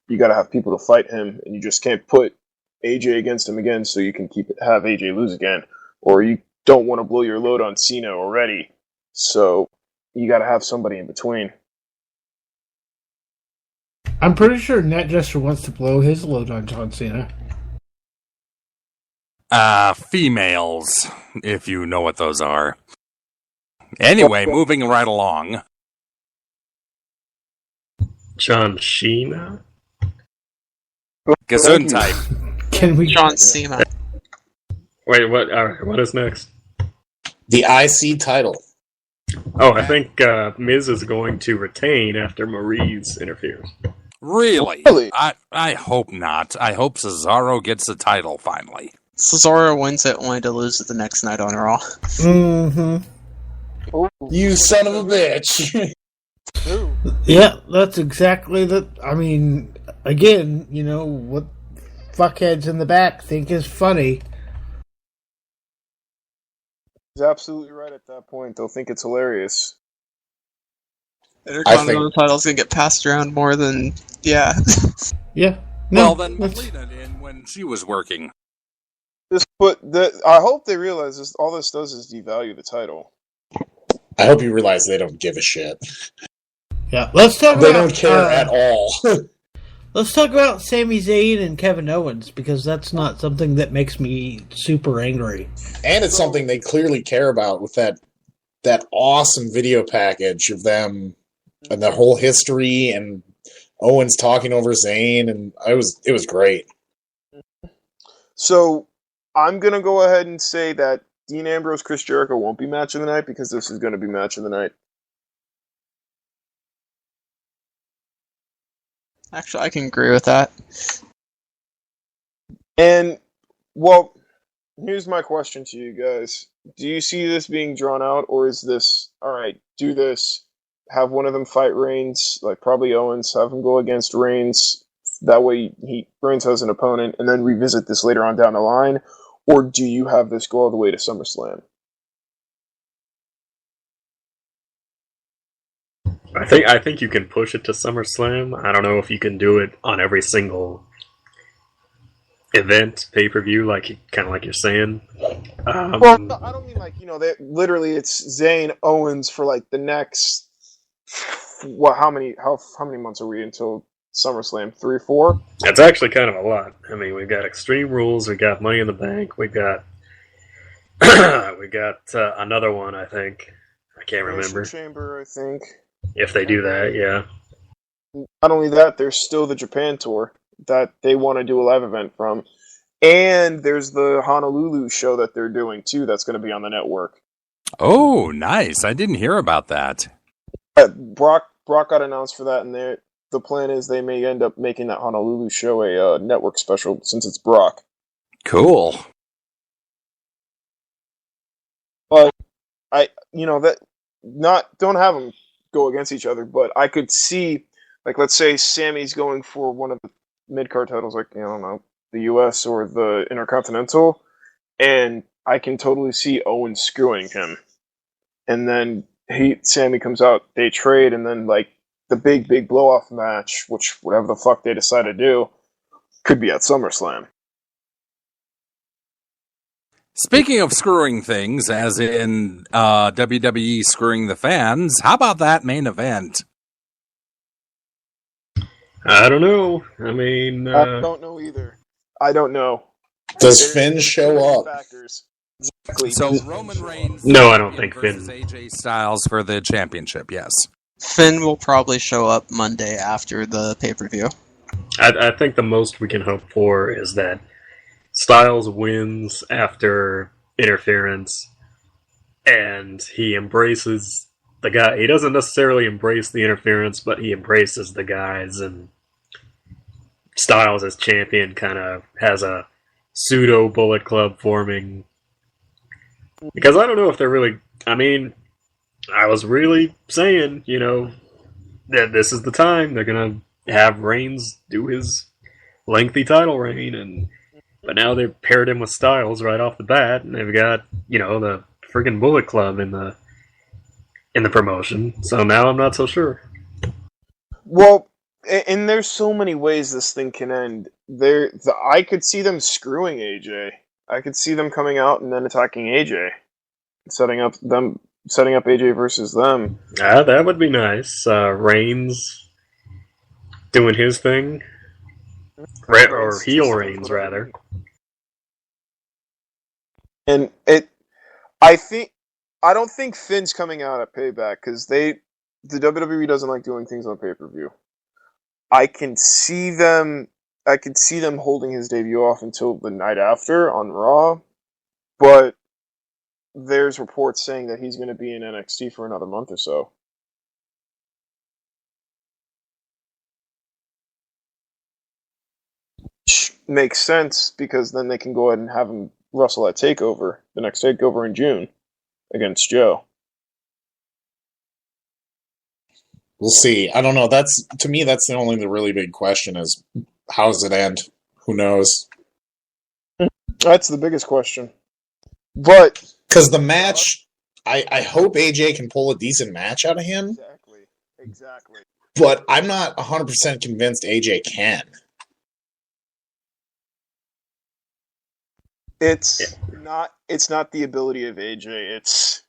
Speaker 9: You got to have people to fight him, and you just can't put AJ against him again so you can have AJ lose again. Or you don't want to blow your load on Cena already, so you got to have somebody in between.
Speaker 4: I'm pretty sure NetJester wants to blow his load on John Cena.
Speaker 5: Females, if you know what those are. Anyway, moving right along.
Speaker 3: John Cena?
Speaker 5: Gesundheit.
Speaker 4: Can we...
Speaker 7: John Cena.
Speaker 3: Wait, what is next?
Speaker 8: The IC title.
Speaker 3: Oh, I think Miz is going to retain after Maurice interferes.
Speaker 5: Really? I hope not. I hope Cesaro gets the title finally.
Speaker 7: Cesaro wins it only to lose it the next night on Raw.
Speaker 4: Mm-hmm.
Speaker 8: You son of a bitch.
Speaker 4: Yeah, that's exactly the... I mean, again, what fuckheads in the back think is funny.
Speaker 9: He's absolutely right at that point. They'll think it's hilarious.
Speaker 7: Intercontinental title's gonna get passed around more than... Yeah.
Speaker 4: Yeah.
Speaker 5: No, well, then Melina did when she was working.
Speaker 9: I hope they realize this. All this does is devalue the title.
Speaker 8: I hope you realize they don't give a shit.
Speaker 4: Yeah, let's talk
Speaker 8: They
Speaker 4: about...
Speaker 8: don't care at all.
Speaker 4: Let's talk about Sami Zayn and Kevin Owens, because that's not something that makes me super angry.
Speaker 8: And it's something they clearly care about with that awesome video package of them and the whole history and Owens talking over Zayn, and it was great.
Speaker 9: So I'm gonna go ahead and say that Dean Ambrose, Chris Jericho won't be match of the night because this is gonna be match of the night.
Speaker 7: Actually, I can agree with that.
Speaker 9: And, well, here's my question to you guys. Do you see this being drawn out, or is this, alright, do this, have one of them fight Reigns, probably Owens, have him go against Reigns, that way Reigns has an opponent, and then revisit this later on down the line, or do you have this go all the way to SummerSlam?
Speaker 3: I think you can push it to SummerSlam. I don't know if you can do it on every single event, pay-per-view, kind of like you're saying.
Speaker 9: Well, I don't mean literally it's Zayn Owens for the next how many months are we until SummerSlam? 3, 4?
Speaker 3: It's actually kind of a lot. I mean, we've got Extreme Rules, we got Money in the Bank, we got another one. I think I can't remember.
Speaker 9: Chamber, I think.
Speaker 3: If they do that, yeah.
Speaker 9: Not only that, there's still the Japan tour that they want to do a live event from. And there's the Honolulu show that they're doing, too, that's going to be on the network.
Speaker 5: Oh, nice. I didn't hear about that.
Speaker 9: Brock got announced for that, and the plan is they may end up making that Honolulu show a network special since it's Brock.
Speaker 5: Cool.
Speaker 9: But don't have them go against each other, but I could see, like, let's say Sammy's going for one of the mid card titles, like, I don't know, the US or the Intercontinental, and I can totally see Owen screwing him. And then Sammy comes out, they trade, and then, like, the big blow off match, which whatever the fuck they decide to do, could be at SummerSlam.
Speaker 5: Speaking of screwing things, as in WWE screwing the fans, how about that main event?
Speaker 3: I don't know. I mean,
Speaker 9: I don't know either. I don't know.
Speaker 8: Does Finn show up?
Speaker 9: Factors. Exactly.
Speaker 5: So Roman Reigns.
Speaker 3: No, I don't think
Speaker 5: versus
Speaker 3: Finn.
Speaker 5: AJ Styles for the championship. Yes.
Speaker 7: Finn will probably show up Monday after the pay-per-view.
Speaker 3: I think the most we can hope for is that Styles wins after interference, and he embraces the guy. He doesn't necessarily embrace the interference, but he embraces the guys, and Styles as champion kind of has a pseudo Bullet Club forming. Because I don't know if they're really... I mean, I was really saying, that this is the time they're going to have Reigns do his lengthy title reign, but now they've paired him with Styles right off the bat, and they've got, the freaking Bullet Club in the promotion. So now I'm not so sure.
Speaker 9: Well, and there's so many ways this thing can end. I could see them screwing AJ. I could see them coming out and then attacking AJ, setting up AJ versus them.
Speaker 3: That would be nice. Reigns doing his thing, or heel Reigns rather.
Speaker 9: And I don't think Finn's coming out at Payback because the WWE doesn't like doing things on pay-per-view. I can see them holding his debut off until the night after on Raw, but there's reports saying that he's going to be in NXT for another month or so. Which makes sense because then they can go ahead and have him wrestle at TakeOver, the next TakeOver in June, against Joe.
Speaker 8: We'll see. I don't know. To me, that's the really big question is how does it end? Who knows?
Speaker 9: That's the biggest question. But
Speaker 8: because the match, I hope AJ can pull a decent match out of him.
Speaker 9: Exactly.
Speaker 8: But I'm not 100% convinced AJ can.
Speaker 9: It's not the ability of AJ. It's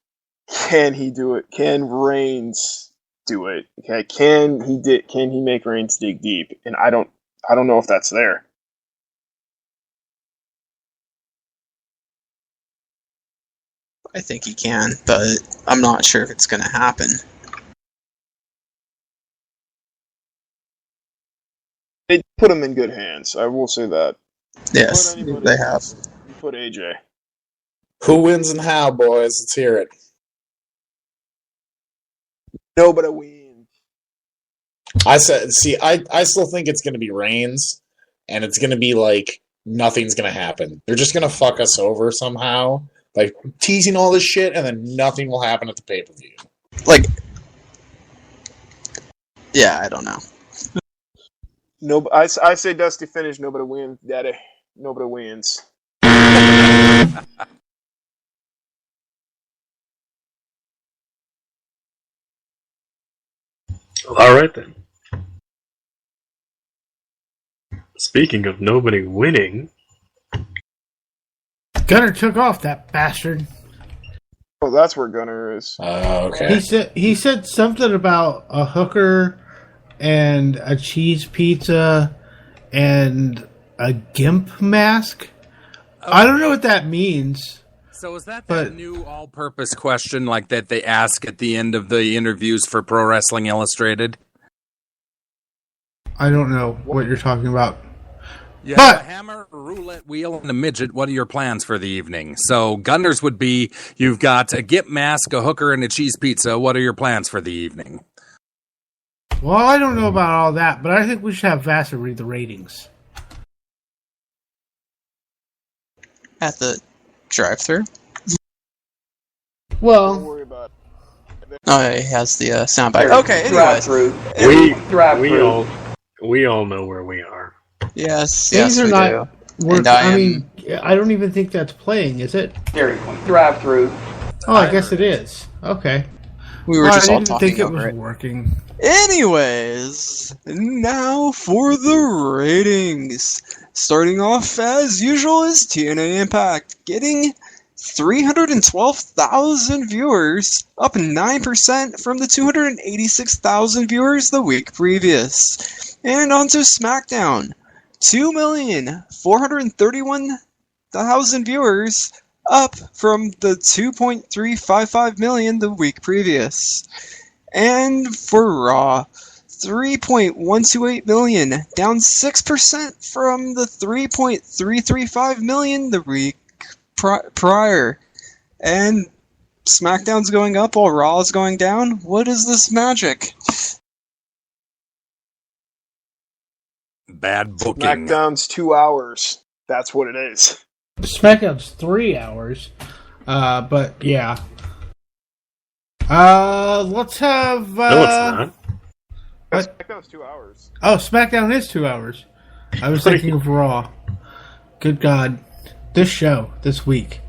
Speaker 9: can he do it? Can Reigns do it? Okay, can he make Reigns dig deep? And I don't know if that's there.
Speaker 7: I think he can, but I'm not sure if it's going to happen.
Speaker 9: They put him in good hands. I will say that.
Speaker 7: Yes, they have.
Speaker 9: Put AJ.
Speaker 8: Who wins and how, boys? Let's hear it.
Speaker 9: Nobody wins.
Speaker 8: I still think it's going to be Reigns, and it's going to be like nothing's going to happen. They're just going to fuck us over somehow, like teasing all this shit, and then nothing will happen at the pay-per-view.
Speaker 7: Like, yeah, I don't know.
Speaker 9: No, I say Dusty finish. Nobody wins, Daddy. Nobody wins.
Speaker 3: All right then. Speaking of nobody winning,
Speaker 4: Gunner took off, that bastard.
Speaker 9: Oh, that's where Gunner is.
Speaker 8: Okay.
Speaker 4: He said something about a hooker and a cheese pizza and a gimp mask. Okay. I don't know what that means.
Speaker 5: So is that new all-purpose question like that they ask at the end of the interviews for Pro Wrestling Illustrated?
Speaker 4: I don't know what you're talking about.
Speaker 5: You
Speaker 4: but
Speaker 5: have a hammer, a roulette wheel, and a midget. What are your plans for the evening? So Gunner's would be, you've got a gimp mask, a hooker, and a cheese pizza. What are your plans for the evening?
Speaker 4: Well, I don't know about all that, but I think we should have Vassar read the ratings.
Speaker 7: At the drive-thru?
Speaker 9: Don't
Speaker 4: Well,
Speaker 9: worry about it.
Speaker 7: Oh, he has the soundbite. Okay, anyways.
Speaker 3: We all know where we are.
Speaker 7: Yes,
Speaker 4: things
Speaker 7: yes,
Speaker 4: are
Speaker 7: we
Speaker 4: not
Speaker 7: do.
Speaker 4: working.
Speaker 7: And
Speaker 4: I mean, I don't even think that's playing, is it?
Speaker 6: Dairy Queen. Drive-through.
Speaker 4: Oh, I guess it is. Okay.
Speaker 7: We were
Speaker 4: Well,
Speaker 7: just
Speaker 4: I
Speaker 7: all
Speaker 4: didn't
Speaker 7: talking
Speaker 4: think it
Speaker 7: over
Speaker 4: was
Speaker 7: it.
Speaker 4: working.
Speaker 7: Anyways, now for the ratings. Starting off as usual is TNA Impact, getting 312,000 viewers, up 9% from the 286,000 viewers the week previous. And on to SmackDown, 2,431,000 viewers, up from the 2.355 million the week previous. And for Raw, 3.128 million, down 6% from the 3.335 million the week prior. And SmackDown's going up while Raw's going down? What is this magic?
Speaker 5: Bad booking.
Speaker 9: SmackDown's 2 hours. That's what it is.
Speaker 4: SmackDown's 3 hours. But yeah. Let's have.
Speaker 3: No, it's not.
Speaker 4: What?
Speaker 9: SmackDown's 2 hours.
Speaker 4: Oh, SmackDown is 2 hours. I was thinking of Raw. Good God. This show, this week.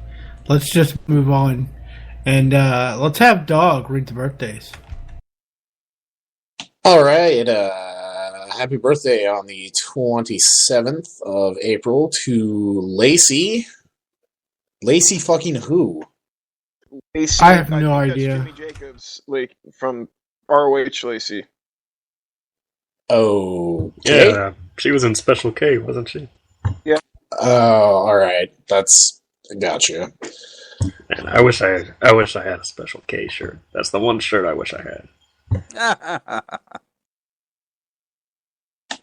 Speaker 4: Let's just move on. And let's have Dog read the birthdays.
Speaker 8: All right. Happy birthday on the 27th of April to Lacey. Lacey fucking who?
Speaker 9: Lacey,
Speaker 4: I have no
Speaker 9: think that's
Speaker 4: idea.
Speaker 9: Jimmy Jacobs, like from ROH Lacey.
Speaker 8: Okay.
Speaker 3: Yeah, she was in Special K, wasn't she?
Speaker 8: Oh, all right. That's gotcha.
Speaker 3: Man, I wish I had a Special K shirt. That's the one shirt I wish I had.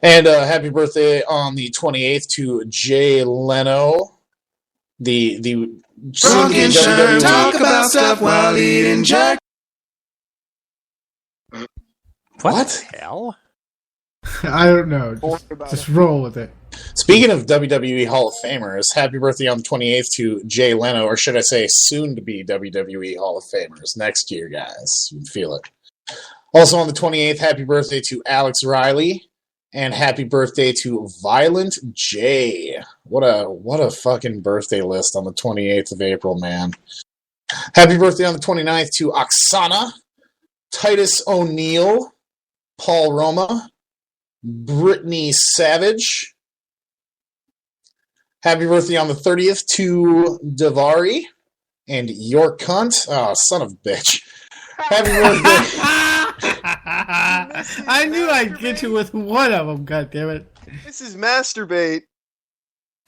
Speaker 8: And happy birthday on the 28th to Jay Leno, the
Speaker 1: Drunken shirt, talk about stuff while eating jerk.
Speaker 8: What
Speaker 5: the hell?
Speaker 4: I don't know. Just roll with it.
Speaker 8: Speaking of WWE Hall of Famers, happy birthday on the 28th to Jay Leno, or should I say soon to be WWE Hall of Famers next year, guys. You can feel it. Also on the 28th, happy birthday to Alex Riley. And happy birthday to Violent J. What a fucking birthday list on the 28th of April, man. Happy birthday on the 29th to Oksana, Titus O'Neil, Paul Roma, Brittany Savage. Happy birthday on the 30th to Davari and York Cunt. Oh, son of a bitch. Happy birthday.
Speaker 4: I knew I'd get you with one of them, goddammit.
Speaker 9: This is Masturbate.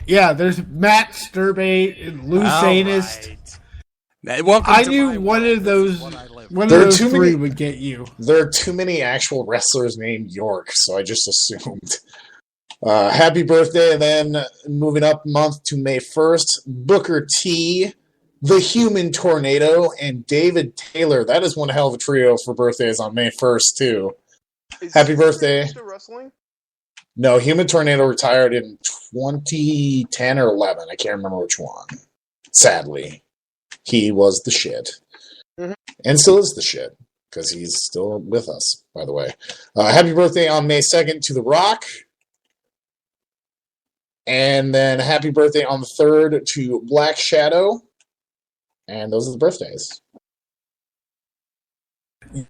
Speaker 4: Yeah, there's Matt Sturbate and Lou Sanist.
Speaker 5: Welcome
Speaker 4: I
Speaker 5: to
Speaker 4: knew
Speaker 5: my
Speaker 4: one
Speaker 5: world.
Speaker 4: of those.
Speaker 5: This is what I live
Speaker 4: One of
Speaker 8: There are
Speaker 4: those
Speaker 8: too
Speaker 4: three
Speaker 8: many-
Speaker 4: would get you.
Speaker 8: There are too many actual wrestlers named York, so I just assumed. Happy birthday, and then moving up a month to May 1st, Booker T, The Human Tornado, and David Taylor. That is one hell of a trio for birthdays on May 1st, too. Happy birthday.
Speaker 9: Still wrestling?
Speaker 8: No, Human Tornado retired in 2010 or 11. I can't remember which one. Sadly. He was the shit.
Speaker 9: Mhm.
Speaker 8: And still is the shit, because he's still with us, by the way. Happy birthday on May 2nd to The Rock. And then happy birthday on the 3rd to Black Shadow. And those are the birthdays.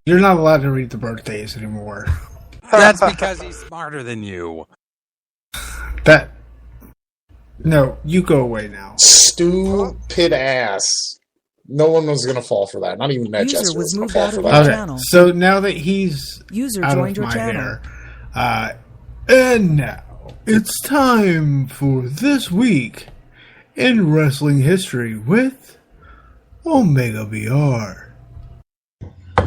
Speaker 4: You're not allowed to read the birthdays anymore.
Speaker 5: That's because he's smarter than you.
Speaker 4: No, you go away now.
Speaker 8: Stupid ass. No one was going to fall for that. Not even Matt
Speaker 6: User
Speaker 8: Jester
Speaker 6: was
Speaker 8: was going
Speaker 6: moved
Speaker 8: to fall
Speaker 6: out
Speaker 8: for
Speaker 6: of
Speaker 8: that.
Speaker 6: your
Speaker 4: Okay,
Speaker 6: channel.
Speaker 4: so now that he's
Speaker 6: User
Speaker 4: out
Speaker 6: joined
Speaker 4: of
Speaker 6: your
Speaker 4: my
Speaker 6: channel.
Speaker 4: hair, and now it's time for This Week in Wrestling History with Omega VR.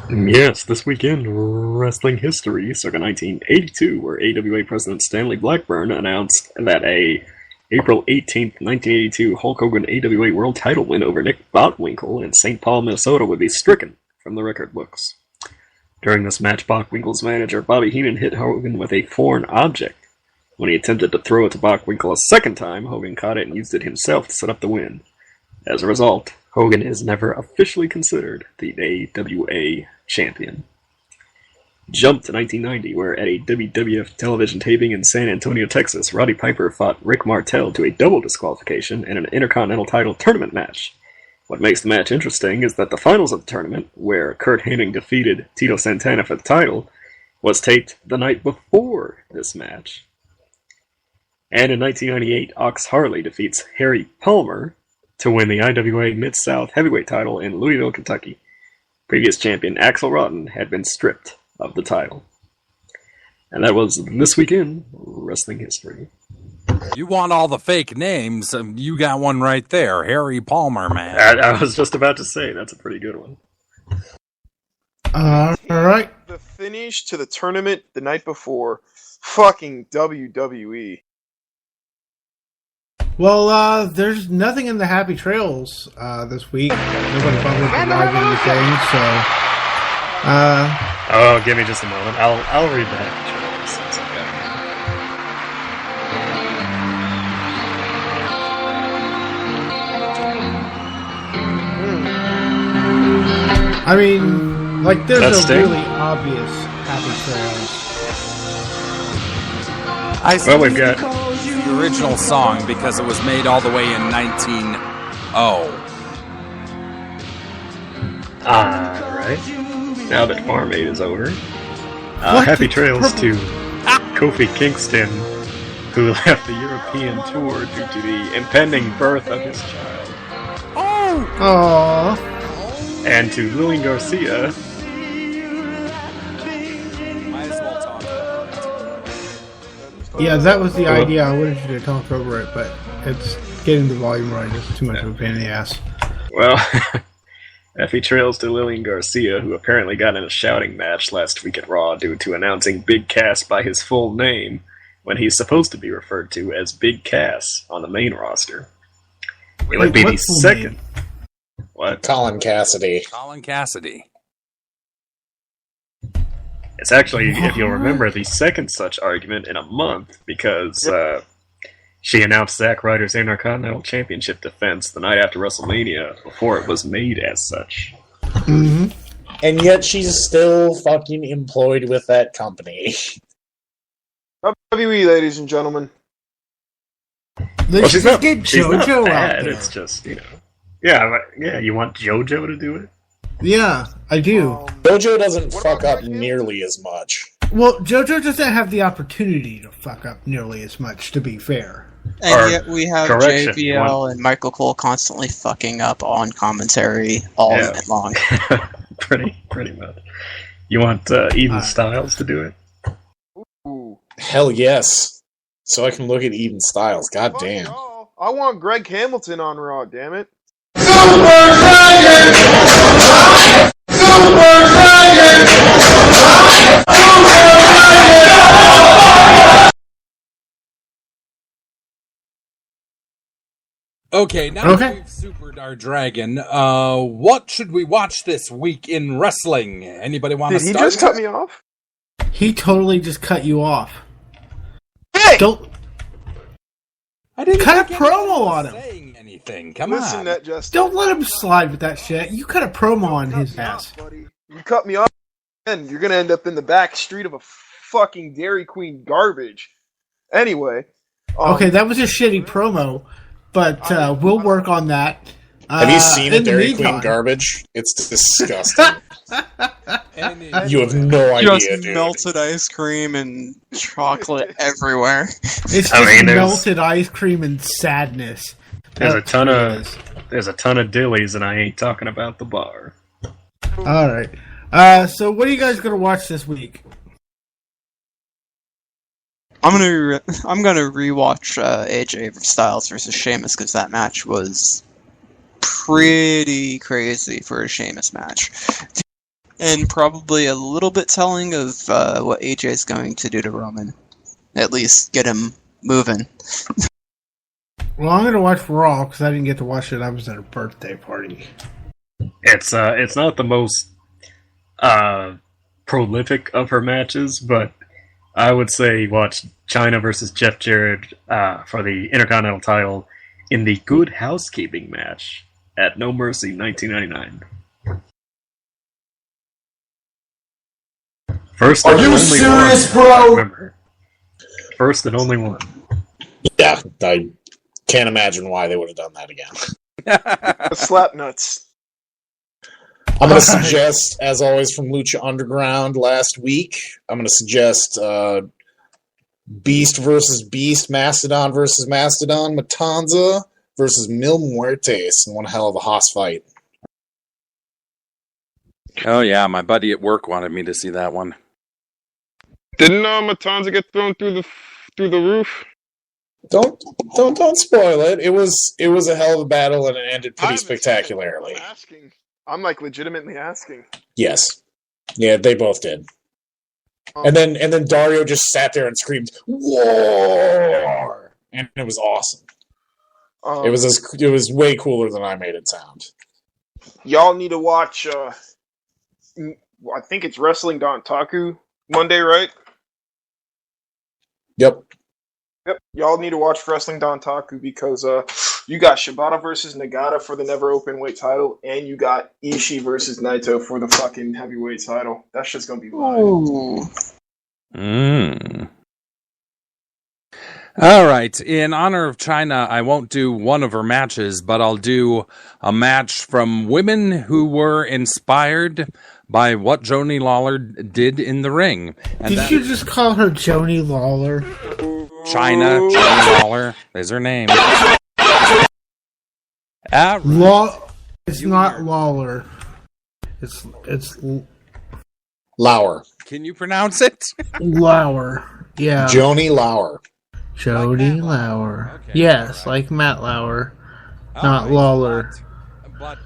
Speaker 3: Yes, this weekend, wrestling history, circa 1982, where AWA President Stanley Blackburn announced that a April 18th, 1982 Hulk Hogan AWA World title win over Nick Bockwinkel in St. Paul, Minnesota would be stricken from the record books. During this match, Bockwinkel's manager Bobby Heenan hit Hogan with a foreign object. When he attempted to throw it to Bockwinkel a second time, Hogan caught it and used it himself to set up the win. As a result, Hogan is never officially considered the AWA champion. Jump to 1990, where at a WWF television taping in San Antonio, Texas, Roddy Piper fought Rick Martel to a double disqualification in an Intercontinental title tournament match. What makes the match interesting is that the finals of the tournament, where Kurt Hennig defeated Tito Santana for the title, was taped the night before this match. And in 1998, Ox Harley defeats Harry Palmer to win the IWA Mid-South Heavyweight title in Louisville, Kentucky. Previous champion Axl Rotten had been stripped of the title. And that was This Week in Wrestling History.
Speaker 5: You want all the fake names, you got one right there. Harry Palmer, man.
Speaker 3: I was just about to say, that's a pretty good one.
Speaker 4: All right.
Speaker 9: The finish to the tournament the night before. Fucking WWE.
Speaker 4: Well, there's nothing in the Happy Trails this week. Nobody bothered to log anything, so...
Speaker 3: Oh, give me just a moment. I'll read the Happy Trails. It's okay.
Speaker 4: I mean, like, there's
Speaker 3: That's
Speaker 4: a
Speaker 3: Sting?
Speaker 4: really obvious Happy Trails.
Speaker 5: I
Speaker 3: Well, we've got...
Speaker 5: the original song because it was made all the way in 1900.
Speaker 3: Alright. Now that Farm Aid is over,
Speaker 4: What
Speaker 3: Happy
Speaker 4: the
Speaker 3: Trails
Speaker 4: purple-
Speaker 3: to Kofi Kingston, who left the European tour due to the impending birth of his child.
Speaker 4: Aww.
Speaker 3: And to Lillian Garcia,
Speaker 5: Might as well talk about it.
Speaker 4: Yeah, that was the idea. I wanted you to talk over it, but it's getting the volume right. It's too much of a pain in the ass.
Speaker 3: well, Happy Trails to Lillian Garcia, who apparently got in a shouting match last week at Raw due to announcing Big Cass by his full name when he's supposed to be referred to as Big Cass on the main roster. It would be
Speaker 4: what
Speaker 3: the
Speaker 4: full
Speaker 3: second.
Speaker 4: name?
Speaker 3: What?
Speaker 8: Colin Cassidy.
Speaker 5: Colin Cassidy.
Speaker 3: It's actually, if you'll remember, the second such argument in a month because she announced Zack Ryder's Intercontinental Championship defense the night after WrestleMania before it was made as such.
Speaker 4: Mm-hmm.
Speaker 8: And yet she's still fucking employed with that company.
Speaker 9: WWE, ladies and gentlemen.
Speaker 4: Let's
Speaker 3: she's
Speaker 4: just
Speaker 3: not,
Speaker 4: get
Speaker 3: she's not
Speaker 4: JoJo out
Speaker 3: bad,
Speaker 4: there.
Speaker 3: it's just, you know. Yeah, you want JoJo to do it?
Speaker 4: Yeah, I do.
Speaker 8: Dojo doesn't
Speaker 9: What
Speaker 8: fuck
Speaker 9: about
Speaker 8: up
Speaker 9: Greg Hill?
Speaker 8: nearly as much.
Speaker 4: Well, JoJo doesn't have the opportunity to fuck up nearly as much, to be fair.
Speaker 7: And
Speaker 3: Or
Speaker 7: yet we have
Speaker 3: correction,
Speaker 7: JBL and Michael Cole constantly fucking up on commentary all
Speaker 3: Yeah.
Speaker 7: night long.
Speaker 3: pretty much. You want Eden Styles to do it?
Speaker 9: Ooh.
Speaker 8: Hell yes. So I can look at Eden Styles. God
Speaker 9: Fuck
Speaker 8: damn.
Speaker 9: y'all. I want Greg Hamilton on Raw, damn it.
Speaker 5: Okay, now
Speaker 4: Okay.
Speaker 5: that we've supered our dragon, what should we watch this week in wrestling? Anybody want
Speaker 9: Did
Speaker 5: to
Speaker 9: he
Speaker 5: start?
Speaker 9: just cut me off?
Speaker 4: He totally just cut you off.
Speaker 9: Hey!
Speaker 4: Don't
Speaker 5: I didn't
Speaker 4: cut a
Speaker 5: think anybody
Speaker 4: promo
Speaker 5: was
Speaker 4: on him.
Speaker 5: saying anything. Come
Speaker 9: Listen,
Speaker 5: on.
Speaker 9: that just
Speaker 4: Don't let him slide with that shit. You cut a promo on his ass.
Speaker 9: buddy. You cut me off, and you're gonna end up in the back street of a fucking Dairy Queen garbage. Anyway.
Speaker 4: Okay, that was a shitty promo, but we'll work on that.
Speaker 8: Have you seen a
Speaker 4: in the
Speaker 8: Dairy Queen
Speaker 4: meantime-
Speaker 8: garbage? It's disgusting.
Speaker 5: Anyway.
Speaker 8: You have no idea,
Speaker 7: Just
Speaker 8: dude.
Speaker 7: melted ice cream and chocolate everywhere.
Speaker 4: It's just
Speaker 3: I mean, there's-
Speaker 4: melted ice cream and sadness.
Speaker 3: There's a
Speaker 4: That's
Speaker 3: ton
Speaker 4: what
Speaker 3: of
Speaker 4: it is.
Speaker 3: there's a ton of dillies, and I ain't talking about the bar.
Speaker 4: All right. So what are you guys gonna watch this week?
Speaker 7: I'm gonna rewatch AJ Styles versus Sheamus because that match was pretty crazy for a Sheamus match, and probably a little bit telling of what AJ is going to do to Roman. At least get him moving.
Speaker 4: Well, I'm gonna watch Raw because I didn't get to watch it. I was at a birthday party.
Speaker 3: It's not the most prolific of her matches, but I would say watch China versus Jeff Jarrett for the Intercontinental title in the Good Housekeeping match at No Mercy 1999. First and
Speaker 8: Are you
Speaker 3: only
Speaker 8: serious,
Speaker 3: one,
Speaker 8: bro?
Speaker 3: Remember. First and only one.
Speaker 8: Yeah, I can't imagine why they would have done that again.
Speaker 9: Slap nuts.
Speaker 8: I'm going to suggest, as always, from Lucha Underground last week, I'm going to suggest Beast versus Beast, Mastodon versus Mastodon, Matanza versus Mil Muertes in one hell of a Haas fight.
Speaker 5: Oh yeah, my buddy at work wanted me to see that one.
Speaker 10: Didn't Matanza get thrown through the roof?
Speaker 8: Don't spoil it. It was a hell of a battle and it ended pretty spectacularly.
Speaker 9: I'm asking. I'm like legitimately asking.
Speaker 8: Yes. Yeah, they both did. And then Dario just sat there and screamed, "War!" And it was awesome. It was way cooler than I made it sound.
Speaker 9: Y'all need to watch. I think it's Wrestling Taku Monday, right?
Speaker 8: Yep.
Speaker 9: Y'all need to watch Wrestling Taku because you got Shibata versus Nagata for the never open weight title, and you got Ishii versus Naito for the fucking heavyweight title. That shit's gonna be live.
Speaker 5: All right. In honor of China, I won't do one of her matches, but I'll do a match from women who were inspired by what Joni Lawler did in the ring. And
Speaker 4: Did you just call her Joni Lawler?
Speaker 5: China, Joni Lawler. There's her name.
Speaker 4: It's not Lawler. It's
Speaker 8: Lauer.
Speaker 5: Can you pronounce it?
Speaker 4: Lauer. Yeah.
Speaker 8: Joni Lauer.
Speaker 4: Joni Lauer. Okay, yes, like Matt Lauer, not Lawler.
Speaker 5: But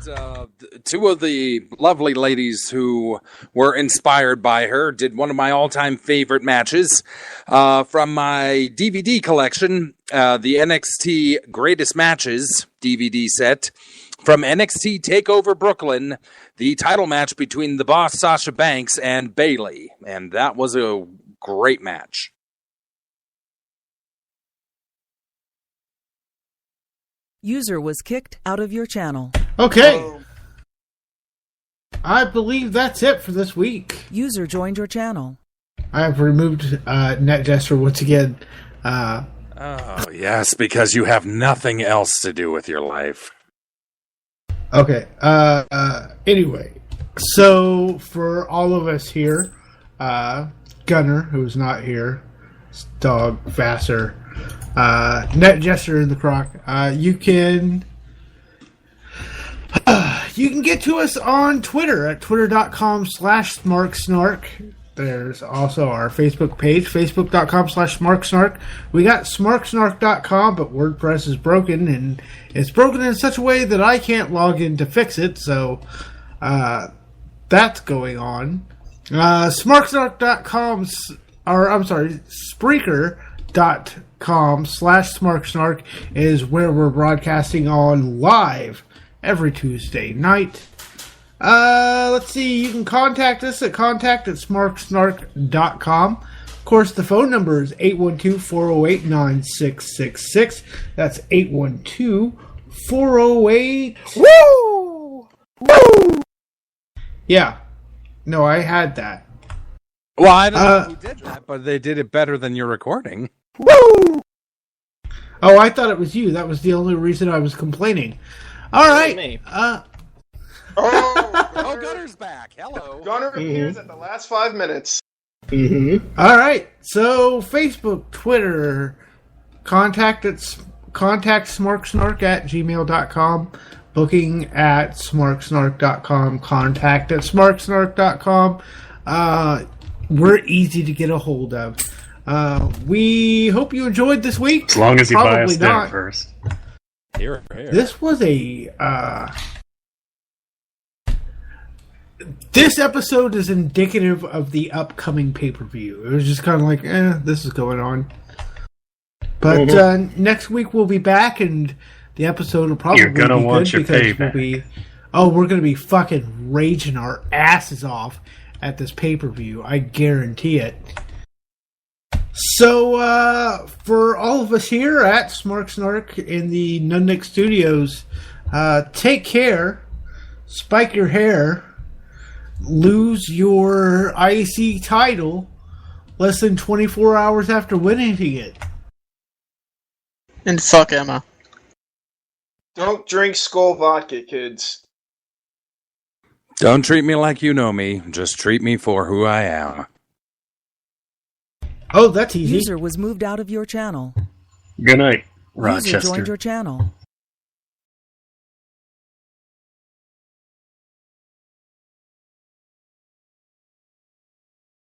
Speaker 5: two of the lovely ladies who were inspired by her did one of my all-time favorite matches from my DVD collection, the NXT Greatest Matches DVD set. From NXT TakeOver Brooklyn, the title match between the Boss Sasha Banks and Bayley. And that was a great match.
Speaker 6: User was kicked out of your channel.
Speaker 4: Okay. I believe that's it for this week.
Speaker 6: User joined your channel.
Speaker 4: I have removed NetJester once again.
Speaker 5: Oh, yes, because you have nothing else to do with your life.
Speaker 4: Okay. Anyway, so for all of us here, Gunner, who's not here, Dog, Vassar, NetJester in the Croc, you can get to us on Twitter at twitter.com/Smark Snark. There's also our Facebook page, facebook.com/Smark Snark. We got smarksnark.com, but WordPress is broken, and it's broken in such a way that I can't log in to fix it, so that's going on. Smarksnark.com, or I'm sorry, Spreaker.com/SmarkSnark is where we're broadcasting on live every Tuesday night. Let's see, you can contact us at contact@smarksnark.com. Of course, the phone number is 812-408-9666. That's 812-408... Woo! Woo! Yeah. No, I had that.
Speaker 5: Well, I don't know who did that, but they did it better than your recording.
Speaker 4: Woo! Oh, I thought it was you. That was the only reason I was complaining. All right.
Speaker 5: Gunner's back. Hello.
Speaker 9: Gunner appears at the last 5 minutes.
Speaker 4: All right. So, Facebook, Twitter, contact smarksnark@gmail.com, booking at smarksnark.com, contact at smarksnark.com. We're easy to get a hold of. We hope you enjoyed this week.
Speaker 3: As long as you buy us
Speaker 4: Probably
Speaker 3: dinner first.
Speaker 5: Here.
Speaker 4: This was a... this episode is indicative of the upcoming pay-per-view. It was just kind of like, this is going on. But next week we'll be back, and the episode will probably
Speaker 3: You're gonna
Speaker 4: be
Speaker 3: want
Speaker 4: good
Speaker 3: your
Speaker 4: because
Speaker 3: payback.
Speaker 4: we're going to be fucking raging our asses off at this pay-per-view. I guarantee it. So, for all of us here at Smark Snark in the Nunnik Studios, Take care. Spike your hair. Lose your IC title less than 24 hours after winning it.
Speaker 7: And fuck Emma.
Speaker 9: Don't drink Skull vodka, kids.
Speaker 5: Don't treat me like you know me. Just treat me for who I am.
Speaker 4: Oh, that's easy.
Speaker 6: User was moved out of your channel.
Speaker 3: Good night,
Speaker 6: User
Speaker 3: Rochester.
Speaker 6: joined your channel.